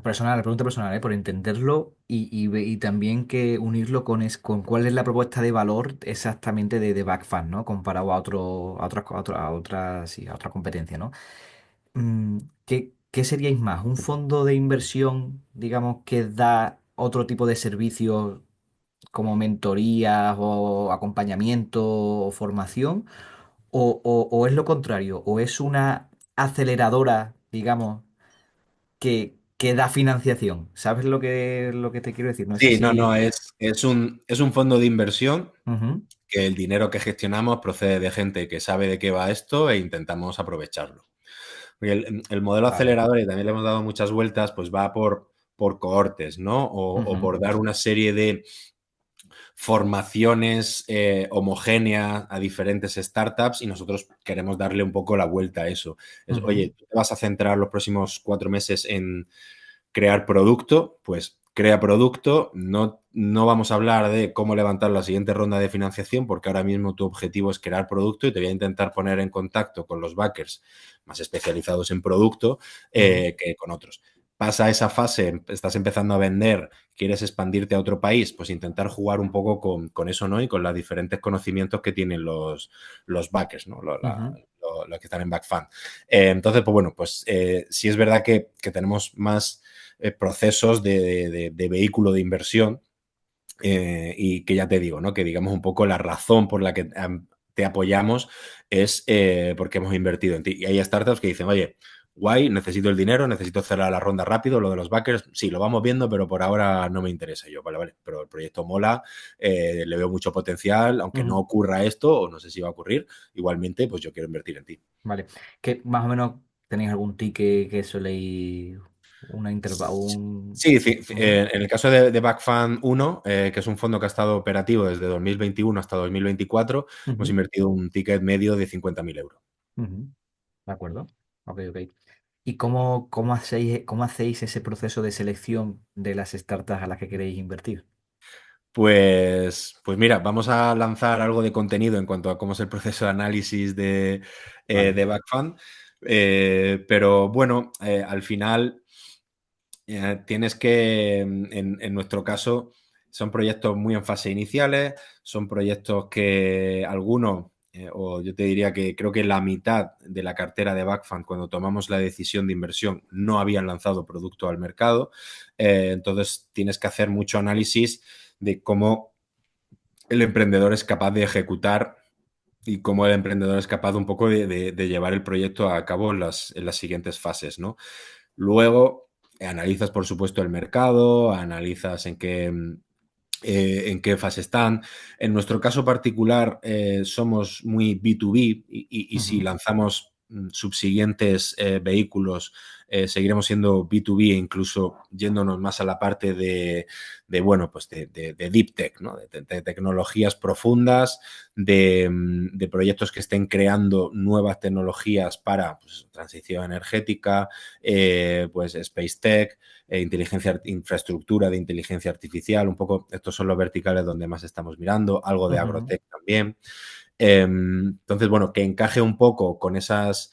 personal, pregunta personal, por entenderlo y también que unirlo con cuál es la propuesta de valor exactamente de Backfan, ¿no? Comparado a a otra competencia, ¿no? ¿Qué seríais más? ¿Un fondo de inversión, digamos, que da otro tipo de servicios como mentorías o acompañamiento o formación? ¿O es lo contrario? ¿O es una aceleradora, digamos, que da financiación? ¿Sabes lo que te quiero decir? No sé Sí, no, no, si... es un fondo de inversión Ujú, que el dinero que gestionamos procede de gente que sabe de qué va esto e intentamos aprovecharlo. Porque el modelo vale. acelerador, y también le hemos dado muchas vueltas, pues va por cohortes, ¿no? O Ujú, por dar una serie de formaciones homogéneas a diferentes startups y nosotros queremos darle un poco la vuelta a eso. ujú, Oye, ¿tú te vas a centrar los próximos 4 meses en crear producto? Pues crea producto, no vamos a hablar de cómo levantar la siguiente ronda de financiación, porque ahora mismo tu objetivo es crear producto y te voy a intentar poner en contacto con los backers más especializados en producto ujú, que con otros. Pasa esa fase, estás empezando a vender, quieres expandirte a otro país, pues intentar jugar un poco con eso, ¿no? Y con los diferentes conocimientos que tienen los backers, ¿no? ujú. los que están en Backfund. Entonces, pues bueno, pues sí es verdad que tenemos más procesos de vehículo de inversión y que ya te digo, ¿no? Que digamos un poco la razón por la que te apoyamos es porque hemos invertido en ti. Y hay startups que dicen, oye, guay, necesito el dinero, necesito cerrar la ronda rápido, lo de los backers, sí, lo vamos viendo, pero por ahora no me interesa. Yo, vale, vale, pero el proyecto mola, le veo mucho potencial, aunque no Ujú. ocurra esto, o no sé si va a ocurrir, igualmente, pues yo quiero invertir en ti. Vale. ¿Qué más o menos tenéis algún ticket que soléis una intervalo, Sí, Ujú, en el caso de Backfund 1, que es un fondo que ha estado operativo desde 2021 hasta 2024, hemos ujú, invertido un ticket medio de 50.000 euros. ujú. ¿De acuerdo? Ok, ok. ¿Y cómo hacéis ese proceso de selección de las startups a las que queréis invertir? Pues mira, vamos a lanzar algo de contenido en cuanto a cómo es el proceso de análisis Vale. de Backfund, pero bueno, al final tienes que, en nuestro caso, son proyectos muy en fase iniciales, son proyectos que algunos, o yo te diría que creo que la mitad de la cartera de Backfund, cuando tomamos la decisión de inversión, no habían lanzado producto al mercado. Entonces, tienes que hacer mucho análisis de cómo el emprendedor es capaz de ejecutar y cómo el emprendedor es capaz un poco de llevar el proyecto a cabo en las siguientes fases, ¿no? Luego, analizas, por supuesto, el mercado, analizas en qué fase están. En nuestro caso particular, somos muy B2B y si Ujú, lanzamos subsiguientes vehículos, seguiremos siendo B2B e incluso yéndonos más a la parte bueno, pues de deep tech, ¿no? De tecnologías profundas, de proyectos que estén creando nuevas tecnologías para pues, transición energética, pues space tech, infraestructura de inteligencia artificial, un poco estos son los verticales donde más estamos mirando, algo de ujú, agrotech también. Entonces, bueno, que encaje un poco con esos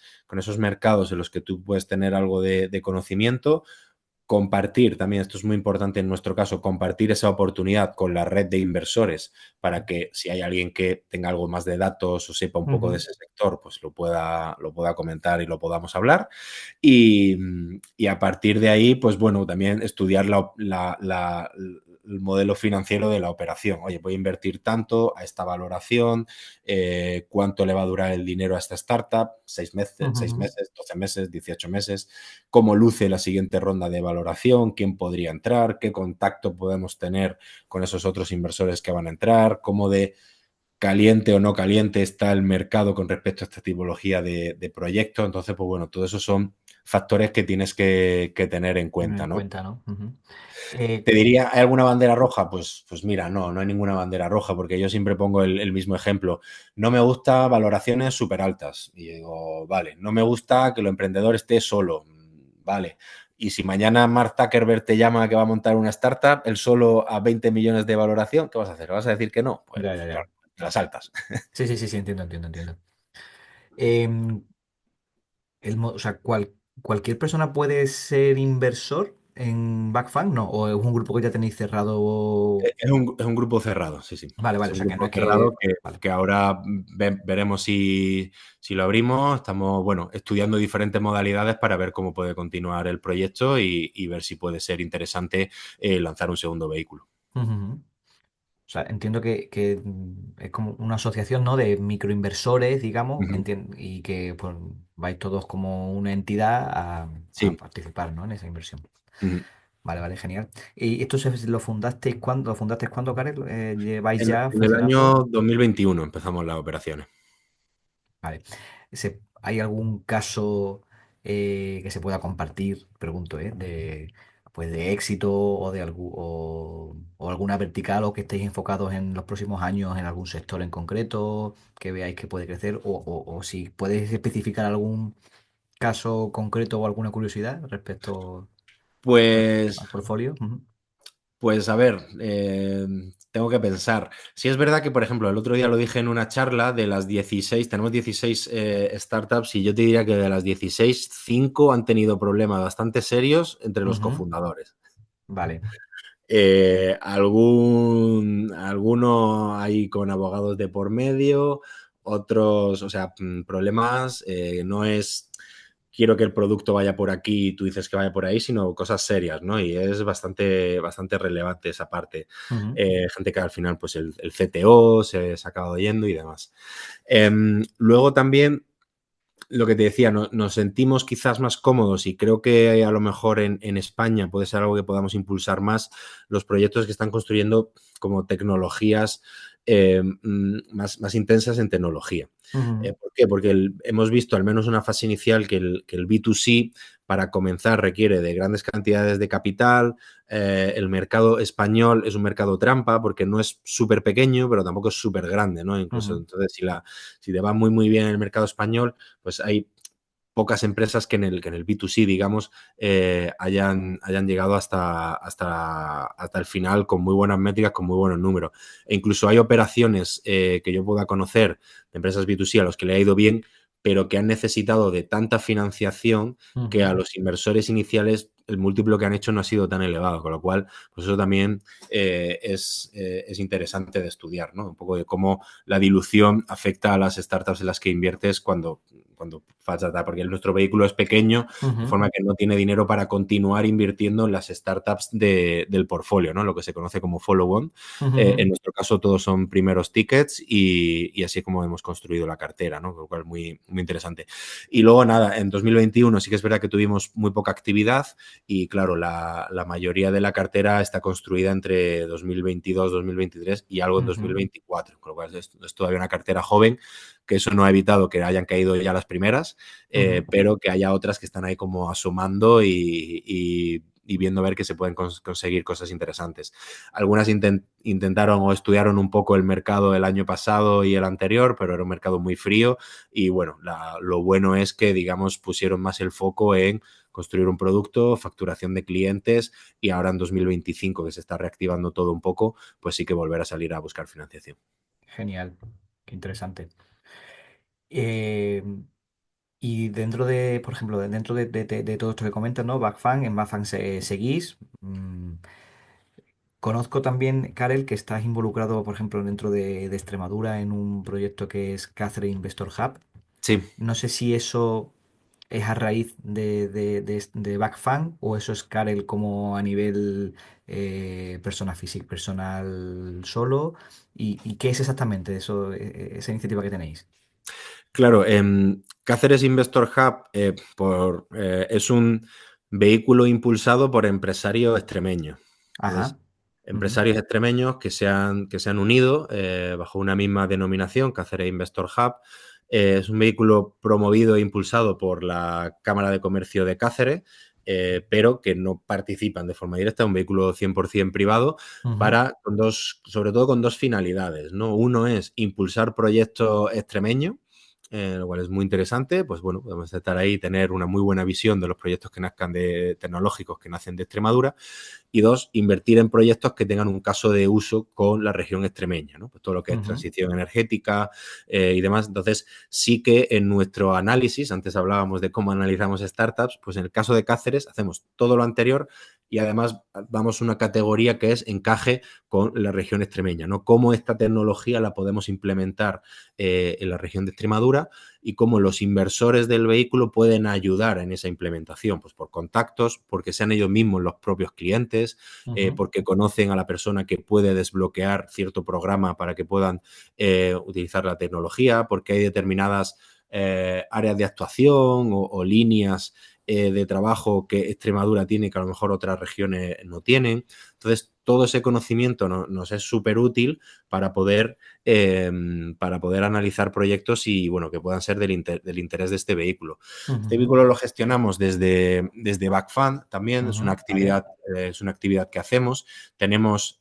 mercados en los que tú puedes tener algo de conocimiento, compartir también, esto es muy importante en nuestro caso, compartir esa oportunidad con la red de inversores para que si hay alguien que tenga algo más de datos o sepa un poco de ujú. ese sector, pues lo pueda comentar y lo podamos hablar. Y, y a partir de ahí, pues bueno, también estudiar el modelo financiero de la operación. Oye, voy a invertir tanto a esta valoración, cuánto le va a durar el dinero a esta startup, seis Ujú, meses, 12 meses, 18 meses, cómo luce la siguiente ronda de valoración, quién podría entrar, qué contacto podemos tener con esos otros inversores que van a entrar, cómo de caliente o no caliente está el mercado con respecto a esta tipología de proyectos. Entonces, pues bueno, todo eso son factores que tienes que tener en tener cuenta, en ¿no? cuenta, ¿no? Ujú. Te diría, ¿hay alguna bandera roja? Pues mira, no hay ninguna bandera roja, porque yo siempre pongo el mismo ejemplo. No me gusta valoraciones súper altas. Y digo, vale, no me gusta que el emprendedor esté solo. Vale. Y si mañana Mark Zuckerberg te llama que va a montar una startup, él solo a 20 millones de valoración, ¿qué vas a hacer? ¿Vas a decir que no? Pues Ya, ya, claro, ya. te las altas. Sí, sí, sí, sí, entiendo, entiendo, entiendo. Em, o sea, ¿cualquier persona puede ser inversor en Backfang? ¿No? ¿O es un grupo que ya tenéis cerrado? Es un grupo cerrado, sí, sí. Vale, Es vale, o un sea, que no grupo es que... cerrado Vale. que ahora veremos si lo abrimos. Estamos, bueno, estudiando diferentes modalidades para ver cómo puede continuar el proyecto y ver si puede ser interesante lanzar un segundo vehículo. Ujú. O sea, entiendo es como una asociación, ¿no? De microinversores, digamos, Ujú. y que pues, vais todos como una entidad a Sí. participar, ¿no? En esa inversión. Ujú. Vale, vale, genial. ¿Y esto lo fundasteis cuándo, Karel? ¿Lleváis ya En el funcionando? año 2021 empezamos las operaciones. Vale. ¿Hay algún caso que se pueda compartir, pregunto, pues de éxito o o alguna vertical o que estéis enfocados en los próximos años en algún sector en concreto que veáis que puede crecer? O si podéis especificar algún caso concreto o alguna curiosidad respecto al Pues portfolio. Ujú. Pues a ver, tengo que pensar. Si es verdad que, por ejemplo, el otro día lo dije en una charla, de las 16, tenemos 16 startups y yo te diría que de las 16, 5 han tenido problemas bastante serios entre los Ujú. cofundadores. Vale. Alguno ahí con abogados de por medio, otros, o sea, problemas no es quiero que el producto vaya por aquí y tú dices que vaya por ahí, sino cosas serias, ¿no? Y es bastante relevante esa parte. Ujú, Gente que al final, pues el CTO se ha acabado yendo y demás. Luego también lo que te decía, nos sentimos quizás más cómodos y creo que a lo mejor en España puede ser algo que podamos impulsar más los proyectos que están construyendo como tecnologías más intensas en tecnología. ujú, ¿Por qué? Porque hemos visto al menos una fase inicial que el B2C para comenzar requiere de grandes cantidades de capital. El mercado español es un mercado trampa porque no es súper pequeño, pero tampoco es súper grande, ¿no? Incluso ujú, entonces, si te va muy, muy bien en el mercado español, pues hay pocas empresas que en el B2C, digamos, hayan llegado hasta el final con muy buenas métricas, con muy buenos números. E incluso hay operaciones que yo pueda conocer de empresas B2C a los que le ha ido bien, pero que han necesitado de tanta financiación que ujú, a los inversores iniciales el múltiplo que han hecho no ha sido tan elevado, con lo cual, pues eso también es interesante de estudiar, ¿no? Un poco de cómo la dilución afecta a las startups en las que inviertes cuando falta, porque nuestro vehículo es pequeño, de ujú, forma que no tiene dinero para continuar invirtiendo en las startups del portfolio, ¿no? Lo que se conoce como follow-on. ujú. En nuestro caso, todos son primeros tickets y así es como hemos construido la cartera, ¿no? Lo cual muy, muy interesante. Y luego, nada, en 2021 sí que es verdad que tuvimos muy poca actividad y, claro, la mayoría de la cartera está construida entre 2022, 2023 y algo en Ujú, 2024, con lo cual es todavía una cartera joven, que eso no ha evitado que hayan caído ya las primeras, ujú. pero que haya otras que están ahí como asomando y viendo a ver que se pueden conseguir cosas interesantes. Algunas intentaron o estudiaron un poco el mercado el año pasado y el anterior, pero era un mercado muy frío y bueno, lo bueno es que, digamos, pusieron más el foco en construir un producto, facturación de clientes y ahora en 2025, que se está reactivando todo un poco, pues sí que volver a salir a buscar financiación. Genial, qué interesante. Eh, y dentro de, por ejemplo, dentro de todo esto que comentas, ¿no? Backfan, en Backfan seguís. Conozco también, Karel, que estás involucrado, por ejemplo, dentro de Extremadura en un proyecto que es Cáceres Investor Hub. Sí, No sé si eso es a raíz de Backfan o eso es Karel como a nivel persona física, personal solo. Y qué es exactamente eso, esa iniciativa que tenéis? claro, Cáceres Investor Hub es un vehículo impulsado por empresarios extremeños. Entonces, Ajá. Ujú, empresarios extremeños que se han unido bajo una misma denominación, Cáceres Investor Hub. Es un vehículo promovido e impulsado por la Cámara de Comercio de Cáceres, pero que no participan de forma directa, es un vehículo 100% privado, ujú, sobre todo con dos finalidades, ¿no? Uno es impulsar proyectos extremeños, lo cual es muy interesante. Pues bueno, podemos estar ahí y tener una muy buena visión de los proyectos que nazcan de tecnológicos que nacen de Extremadura. Y dos, invertir en proyectos que tengan un caso de uso con la región extremeña, ¿no? Pues todo lo que es ujú, transición energética y demás. Entonces, sí que en nuestro análisis, antes hablábamos de cómo analizamos startups, pues en el caso de Cáceres hacemos todo lo anterior y además damos una categoría que es encaje con la región extremeña, ¿no? Cómo esta tecnología la podemos implementar en la región de Extremadura y cómo los inversores del vehículo pueden ayudar en esa implementación, pues por contactos, porque sean ellos mismos los propios clientes, ujú, porque conocen a la persona que puede desbloquear cierto programa para que puedan utilizar la tecnología, porque hay determinadas áreas de actuación o líneas de trabajo que Extremadura tiene que a lo mejor otras regiones no tienen. Entonces, todo ese conocimiento nos es súper útil para poder analizar proyectos y bueno, que puedan ser del interés de este vehículo. Este ujú, vehículo lo gestionamos desde Backfund también, es ujú, una vale. actividad que hacemos. Tenemos,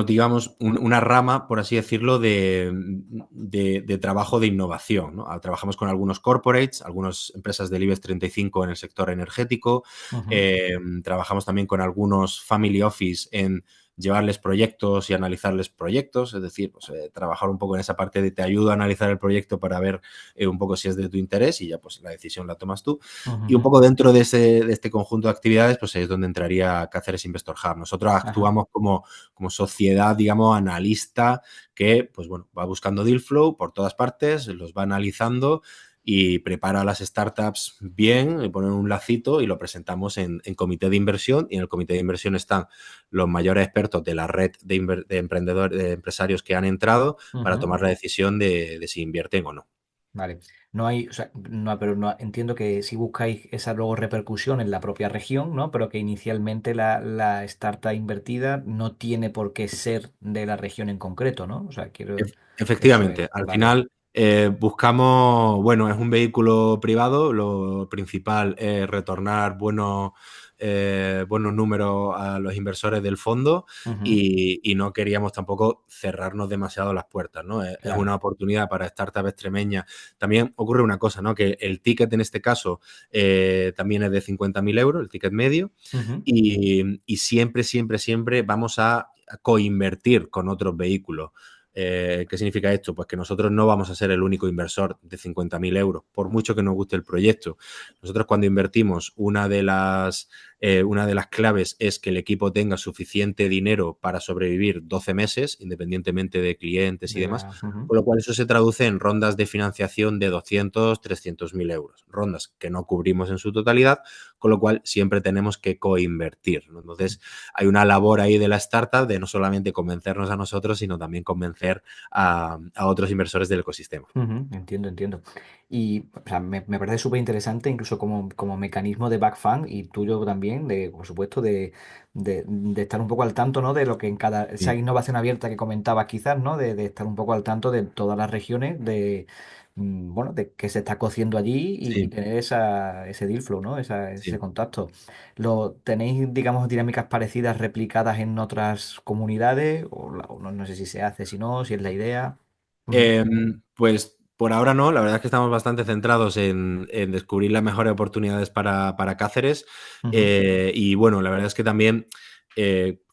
digamos, una rama, por así decirlo, de trabajo de innovación, ¿no? Trabajamos con algunos corporates, algunas empresas del IBEX 35 en el sector energético, Ujú, trabajamos también con algunos family office en llevarles proyectos y analizarles proyectos, es decir, pues, trabajar un poco en esa parte de te ayudo a analizar el proyecto para ver un poco si es de tu interés y ya pues la decisión la tomas tú. Y un Ujú. poco dentro de este conjunto de actividades, pues ahí es donde entraría Cáceres Investor Hub. Nosotros Ajá. actuamos como sociedad, digamos, analista que, pues bueno, va buscando deal flow por todas partes, los va analizando y prepara las startups bien, le ponen un lacito y lo presentamos en comité de inversión, y en el comité de inversión están los mayores expertos de la red de emprendedores, de empresarios que han entrado para Ujú. tomar la decisión de si invierten o no. Vale. No hay, o sea, no, pero no entiendo que si buscáis esa luego repercusión en la propia región, ¿no? Pero que inicialmente la startup invertida no tiene por qué ser de la región en concreto, ¿no? O sea, quiero. Eso Efectivamente, es. al Vale. final buscamos, bueno, es un vehículo privado, lo principal es retornar buenos números a los inversores del fondo Ujú. y no queríamos tampoco cerrarnos demasiado las puertas, ¿no? Es Claro. una oportunidad para startups extremeñas. También ocurre una cosa, ¿no? Que el ticket en este caso también es de 50.000 euros, el ticket medio, Ujú. y siempre, siempre, siempre vamos a coinvertir con otros vehículos. ¿Qué significa esto? Pues que nosotros no vamos a ser el único inversor de 50.000 euros, por mucho que nos guste el proyecto. Nosotros cuando invertimos, una de las claves es que el equipo tenga suficiente dinero para sobrevivir 12 meses, independientemente de clientes y demás, Ujú. con lo cual eso se traduce en rondas de financiación de 200, 300.000 euros, rondas que no cubrimos en su totalidad, con lo cual siempre tenemos que coinvertir, ¿no? Entonces, hay una labor ahí de la startup de no solamente convencernos a nosotros, sino también convencer a otros inversores del ecosistema. Ujú. Entiendo, entiendo. Y o sea, me parece súper interesante, incluso como mecanismo de backfund y tuyo también, por supuesto, de estar un poco al tanto, ¿no? De lo que en cada, esa Sí, innovación abierta que comentabas quizás, ¿no? De estar un poco al tanto de todas las regiones, bueno, de qué se está cociendo allí y sí, tener ese deal flow, ¿no? Ese sí. contacto. ¿Tenéis, digamos, dinámicas parecidas replicadas en otras comunidades? O no sé si se hace, si no, si es la idea. Ujú. Pues por ahora no, la verdad es que estamos bastante centrados en descubrir las mejores oportunidades para Cáceres. Ujú. Y bueno, la verdad es que también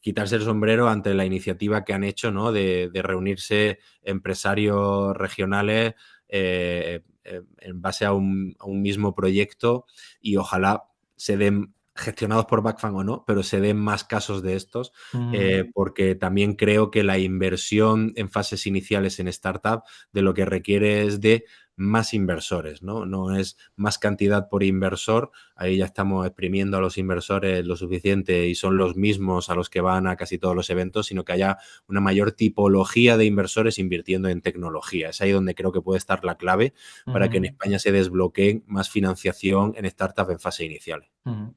quitarse el sombrero ante la iniciativa que han hecho, ¿no? De reunirse empresarios regionales en base a un mismo proyecto, y ojalá se den, gestionados por Backfan o no, pero se den más casos de estos, Ujú. porque también creo que la inversión en fases iniciales en startup de lo que requiere es de más inversores, ¿no? No es más cantidad por inversor, ahí ya estamos exprimiendo a los inversores lo suficiente y son los mismos a los que van a casi todos los eventos, sino que haya una mayor tipología de inversores invirtiendo en tecnología. Es ahí donde creo que puede estar la clave para que en Ujú. España se desbloquee más financiación en startups en fase inicial. Ujú.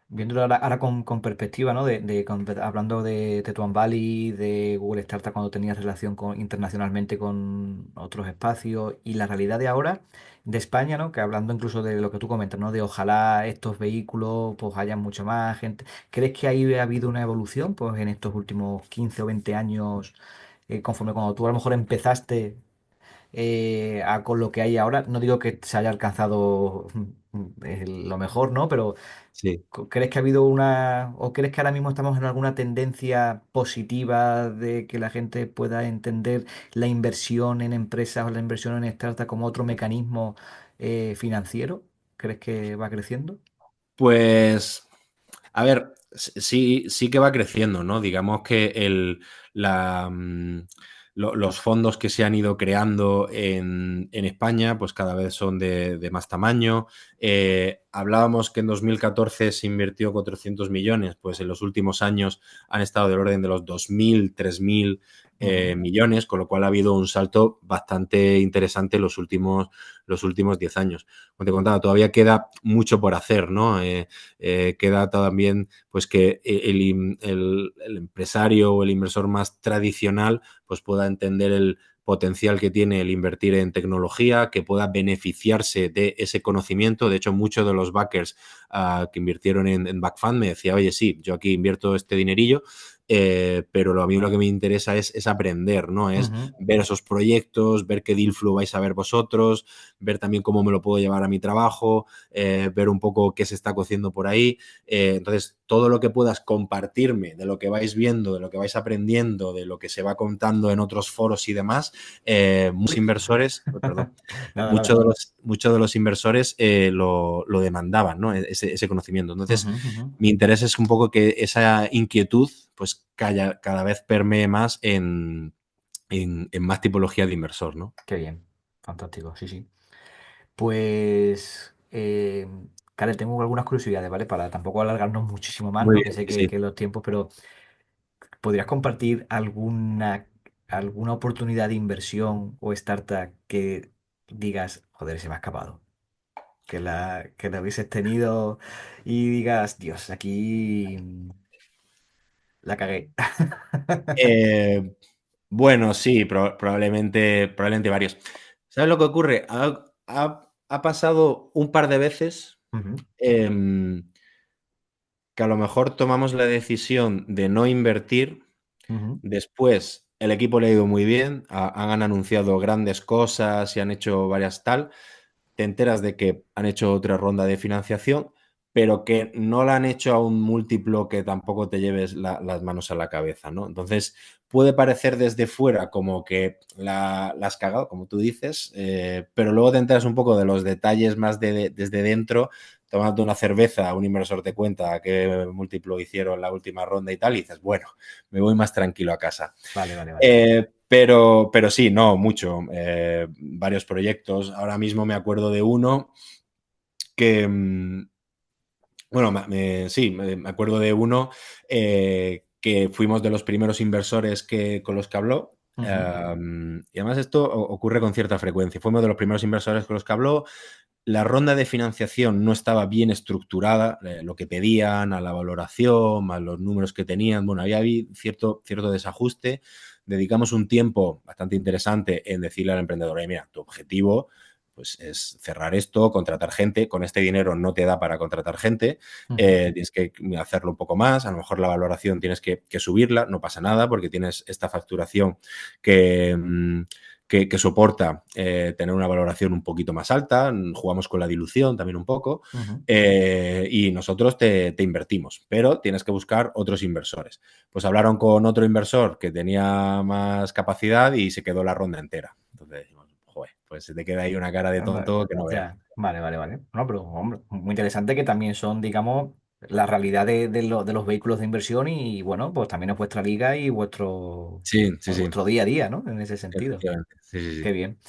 Viéndolo ahora con perspectiva, ¿no? Hablando de Tetuan Valley, de Google Startup cuando tenías relación internacionalmente con otros espacios y la realidad de ahora de España, ¿no? Que hablando incluso de lo que tú comentas, ¿no? De ojalá estos vehículos pues haya mucho más gente. ¿Crees que ahí ha habido una evolución pues en estos últimos 15 o 20 años conforme cuando tú a lo mejor empezaste con lo que hay ahora? No digo que se haya alcanzado lo mejor, ¿no? Pero Sí. ¿crees que ha habido o crees que ahora mismo estamos en alguna tendencia positiva de que la gente pueda entender la inversión en empresas o la inversión en startups como otro mecanismo financiero? ¿Crees que va creciendo? Pues a ver, sí, sí que va creciendo, ¿no? Digamos que la, mm, los fondos que se han ido creando en España, pues cada vez son de más tamaño. Hablábamos que en 2014 se invirtió 400 millones, pues en los últimos años han estado del orden de los 2.000, 3.000 Ujú. millones, con lo cual ha habido un salto bastante interesante en los últimos 10 años. Como te contaba, todavía queda mucho por hacer, ¿no? Queda también pues que el empresario o el inversor más tradicional pues pueda entender el potencial que tiene el invertir en tecnología, que pueda beneficiarse de ese conocimiento. De hecho, muchos de los backers que invirtieron en Backfund me decía, oye, sí, yo aquí invierto este dinerillo, pero a mí lo que me interesa es aprender, ¿no? Es Ujú. ver esos proyectos, ver qué deal flow vais a ver vosotros, ver también cómo me lo puedo llevar a mi trabajo, ver un poco qué se está cociendo por ahí. Entonces, todo lo que puedas compartirme de lo que vais viendo, de lo que vais aprendiendo, de lo que se va contando en otros foros y demás, muchos Uy. inversores, perdón, Nada, nada. muchos de los inversores lo demandaban, ¿no? Ese conocimiento. Entonces, Ujú, ujú. mi interés es un poco que esa inquietud pues cada vez permee más en más tipología de inversor, ¿no? Qué bien. Fantástico, sí, sí. Pues, Karel, tengo algunas curiosidades, ¿vale? Para tampoco alargarnos muchísimo más, Muy ¿no? Que bien, sé sí, sí. que los tiempos, pero ¿podrías compartir alguna oportunidad de inversión o startup que digas, joder, se me ha escapado? Que la hubieses tenido y digas, Dios, aquí la cagué. Eh, bueno, sí, probablemente varios. ¿Sabes lo que ocurre? Ha pasado un par de veces Ujú, em, que a lo mejor tomamos la decisión de no invertir. ujú, Después, el equipo le ha ido muy bien, han anunciado grandes cosas y han hecho varias tal. Te enteras de que han hecho otra ronda de financiación, pero que no la han hecho a un múltiplo que tampoco te lleves las manos a la cabeza, ¿no? Entonces, puede parecer desde fuera como que la has cagado, como tú dices, pero luego te enteras un poco de los detalles más desde dentro, tomando una cerveza, un inversor te cuenta a qué múltiplo hicieron la última ronda y tal, y dices, bueno, me voy más tranquilo a casa. vale, vale, vale. Pero sí, no, mucho. Varios proyectos. Ahora mismo me acuerdo de uno que, bueno, sí, me acuerdo de uno que fuimos de los primeros inversores con los que habló. Ujú, Y además esto ocurre con cierta frecuencia. Fuimos de los primeros inversores con los que habló. La ronda de financiación no estaba bien estructurada, lo que pedían, a la valoración, a los números que tenían. Bueno, había cierto desajuste. Dedicamos un tiempo bastante interesante en decirle al emprendedor, mira, tu objetivo pues, es cerrar esto, contratar gente. Con este dinero no te da para contratar gente. ujú, Tienes que hacerlo un poco más. A lo mejor la valoración tienes que subirla. No pasa nada porque tienes esta facturación que... que soporta tener una valoración un poquito más alta, jugamos con la dilución también un poco, ujú. y nosotros te invertimos, pero tienes que buscar otros inversores. Pues hablaron con otro inversor que tenía más capacidad y se quedó la ronda entera. Entonces decimos, joder, pues se te queda ahí una cara de tonto que no veas. Ya, vale, vale, vale. No, pero hombre, muy interesante que también son, digamos, la realidad de los vehículos de inversión y bueno, pues también es vuestra liga y Sí, sí, bueno, sí, vuestro día a día, ¿no? En ese sentido. efectivamente. Sí, sí, Qué sí. bien.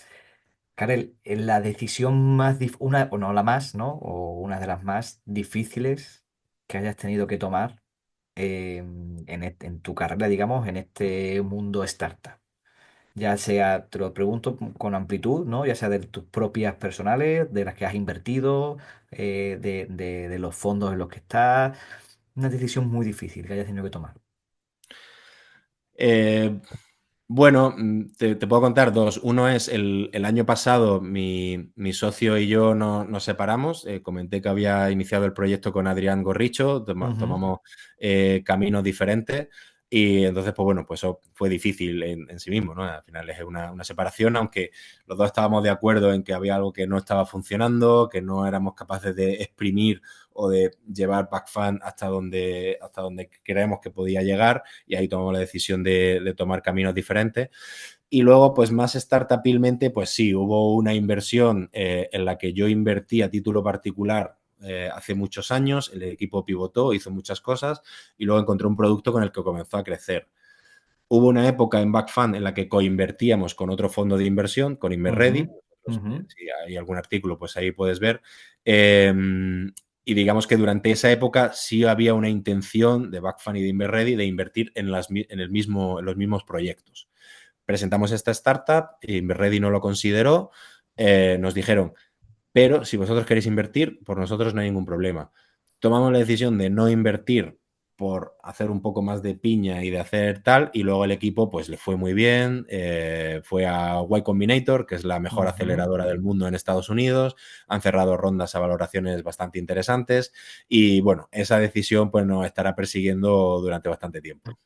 Karel, en la decisión más, una, o no la más, ¿no? O una de las más difíciles que hayas tenido que tomar en tu carrera, digamos, en este mundo startup. Ya sea, te lo pregunto con amplitud, ¿no? Ya sea de tus propias personales, de las que has invertido, de los fondos en los que estás. Una decisión muy difícil que hayas tenido que tomar. Eh, Bueno, te puedo contar dos. Uno es el año pasado mi socio y yo nos separamos. Comenté que había iniciado el proyecto con Adrián Gorricho, Ujú, tomamos caminos diferentes y entonces, pues bueno, pues eso fue difícil en sí mismo, ¿no? Al final es una separación, aunque los dos estábamos de acuerdo en que había algo que no estaba funcionando, que no éramos capaces de exprimir o de llevar Backfan hasta donde creemos que podía llegar y ahí tomamos la decisión de tomar caminos diferentes. Y luego, pues más startupilmente, pues sí, hubo una inversión en la que yo invertí a título particular hace muchos años, el equipo pivotó, hizo muchas cosas y luego encontré un producto con el que comenzó a crecer. Hubo una época en Backfund en la que coinvertíamos con otro fondo de inversión, con ujú, Inverready. ujú, Si hay algún artículo, pues ahí puedes ver. Eh, y digamos que durante esa época sí había una intención de Backfund y de Inverready de invertir en los mismos proyectos. Presentamos esta startup, Inverready no lo consideró, nos dijeron, pero si vosotros queréis invertir, por nosotros no hay ningún problema. Tomamos la decisión de no invertir por hacer un poco más de piña y de hacer tal, y luego el equipo pues le fue muy bien, fue a Y Combinator, que es la mejor ujú. aceleradora del mundo en Estados Unidos, han cerrado rondas a valoraciones bastante interesantes y bueno, esa decisión pues nos estará persiguiendo durante bastante tiempo.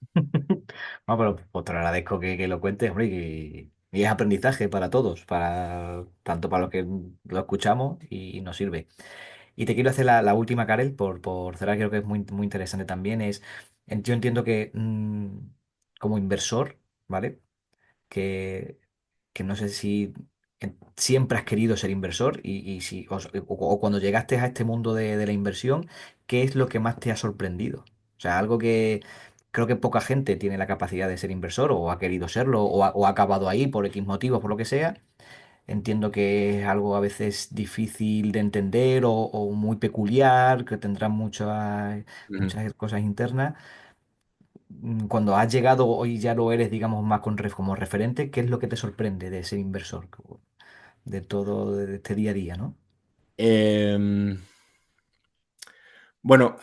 No, pero pues, te lo agradezco que lo cuentes, hombre, y es aprendizaje para todos, tanto para los que lo escuchamos y nos sirve. Y te quiero hacer la última, Karel, por cerrar, creo que es muy interesante también. Yo entiendo que como inversor, ¿vale? Que, que no sé si siempre has querido ser inversor y si, o cuando llegaste a este mundo de la inversión, ¿qué es lo que más te ha sorprendido? O sea, algo que creo que poca gente tiene la capacidad de ser inversor o ha querido serlo o ha acabado ahí por X motivos, por lo que sea. Entiendo que es algo a veces difícil de entender o muy peculiar, que tendrá Ujú. muchas cosas internas. Cuando has llegado hoy ya lo eres, digamos, más como referente, ¿qué es lo que te sorprende de ser inversor? De todo, de este día a día, ¿no? Em, Bueno,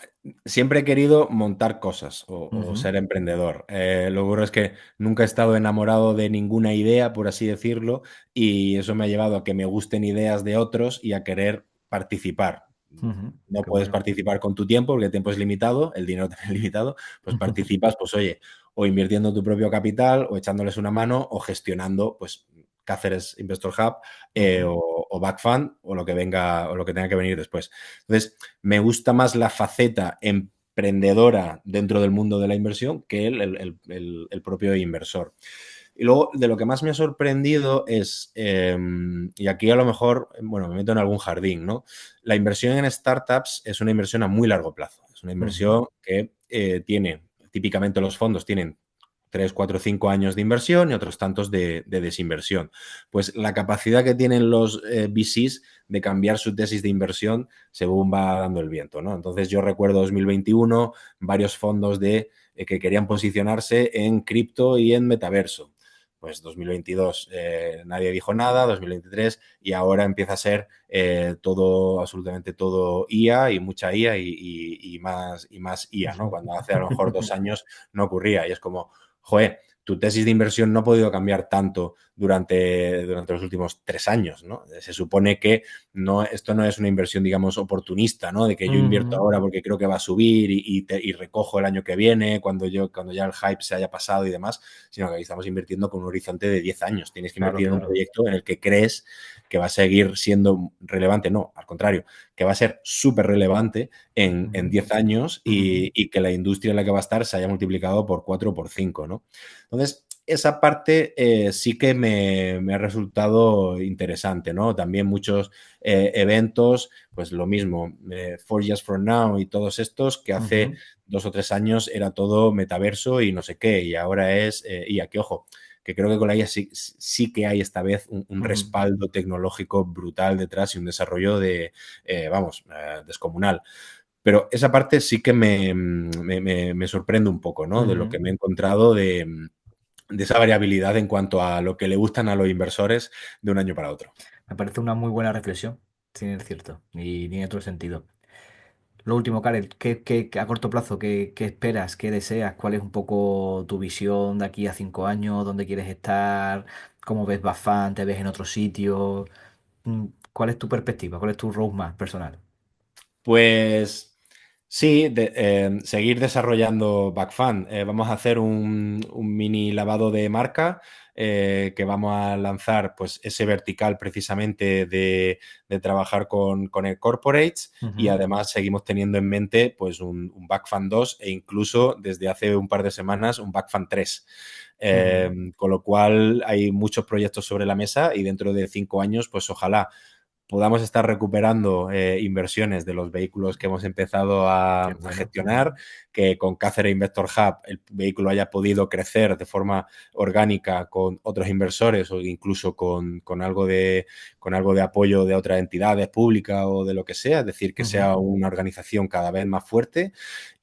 siempre he querido montar cosas o Ujú, ser emprendedor. Lo bueno es que nunca he estado enamorado de ninguna idea, por así decirlo, y eso me ha llevado a que me gusten ideas de otros y a querer participar. ujú, No qué puedes bueno. participar con tu tiempo porque el tiempo es limitado, el dinero también es limitado, pues participas, pues oye, o invirtiendo tu propio capital, o echándoles una mano, o gestionando, pues Cáceres Investor Hub, Ujú, o Backfund, o lo que venga, o lo que tenga que venir después. Entonces, me gusta más la faceta emprendedora dentro del mundo de la inversión que el propio inversor. Y luego, de lo que más me ha sorprendido es, y aquí a lo mejor, bueno, me meto en algún jardín, ¿no? La inversión en startups es una inversión a muy largo plazo. Es una ujú, inversión que tiene, típicamente los fondos tienen 3, 4, 5 años de inversión y otros tantos de desinversión. Pues la capacidad que tienen los VCs de cambiar su tesis de inversión según va dando el viento, ¿no? Entonces yo recuerdo 2021, varios fondos que querían posicionarse en cripto y en metaverso. Pues 2022 nadie dijo nada, 2023 y ahora empieza a ser todo, absolutamente todo IA y mucha IA y más IA, ¿no? Cuando hace a lo mejor 2 años no ocurría y es como, joder, tu tesis de inversión no ha podido cambiar tanto durante los últimos 3 años, ¿no? Se supone que no, esto no es una inversión, digamos, oportunista, ¿no? De que yo invierto ujú. ahora porque creo que va a subir y recojo el año que viene, cuando ya el hype se haya pasado y demás, sino que aquí estamos invirtiendo con un horizonte de 10 años. Tienes que Claro, invertir en un claro. proyecto en el que crees que va a seguir siendo relevante, no, al contrario, que va a ser súper relevante en Ujú, 10 años ujú, y que la industria en la que va a estar se haya multiplicado por 4 o por 5, ¿no? Entonces, esa parte sí que me ha resultado interesante, ¿no? También muchos eventos, pues lo mismo, 4 Years From Now y todos estos, que hace ujú, 2 o 3 años era todo metaverso y no sé qué, y ahora es, y aquí, ojo, que creo que con la IA sí que hay esta vez un ujú. respaldo tecnológico brutal detrás y un desarrollo descomunal. Pero esa parte sí que me sorprende un poco, ¿no? De lo Ujú. que me he encontrado de esa variabilidad en cuanto a lo que le gustan a los inversores de un año para otro. Me parece una muy buena reflexión, sí, es cierto, y tiene otro sentido. Lo último, Karel, a corto plazo, qué esperas, qué deseas? ¿Cuál es un poco tu visión de aquí a 5 años? ¿Dónde quieres estar? ¿Cómo ves Bafán? ¿Te ves en otro sitio? ¿Cuál es tu perspectiva? ¿Cuál es tu roadmap personal? Pues sí, seguir desarrollando Backfund. Vamos a hacer un mini lavado de marca que vamos a lanzar, pues ese vertical precisamente de trabajar con el corporates y Ujú, además seguimos teniendo en mente pues un Backfund 2 e incluso desde hace un par de semanas un Backfund 3. ujú. Con lo cual hay muchos proyectos sobre la mesa y dentro de 5 años pues ojalá podamos estar recuperando inversiones de los vehículos que hemos empezado Qué a bueno. gestionar, que con Cáceres Investor Hub el vehículo haya podido crecer de forma orgánica con otros inversores o incluso con algo de apoyo de otras entidades públicas o de lo que sea, es decir, que Ujú. sea una organización cada vez más fuerte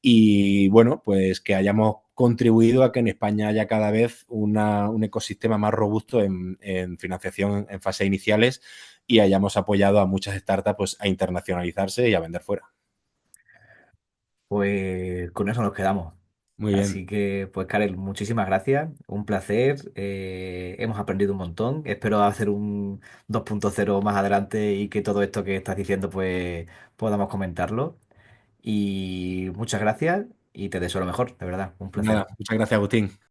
y bueno, pues que hayamos contribuido a que en España haya cada vez un ecosistema más robusto en financiación en fases iniciales y hayamos apoyado a muchas startups pues, a internacionalizarse y a vender fuera. Pues con eso nos quedamos. Muy bien. Así que, pues, Karel, muchísimas gracias. Un placer. Hemos aprendido un montón. Espero hacer un 2.0 más adelante y que todo esto que estás diciendo, pues, podamos comentarlo. Y muchas gracias y te deseo lo mejor, de verdad. Un placer. Nada, muchas gracias, Agustín.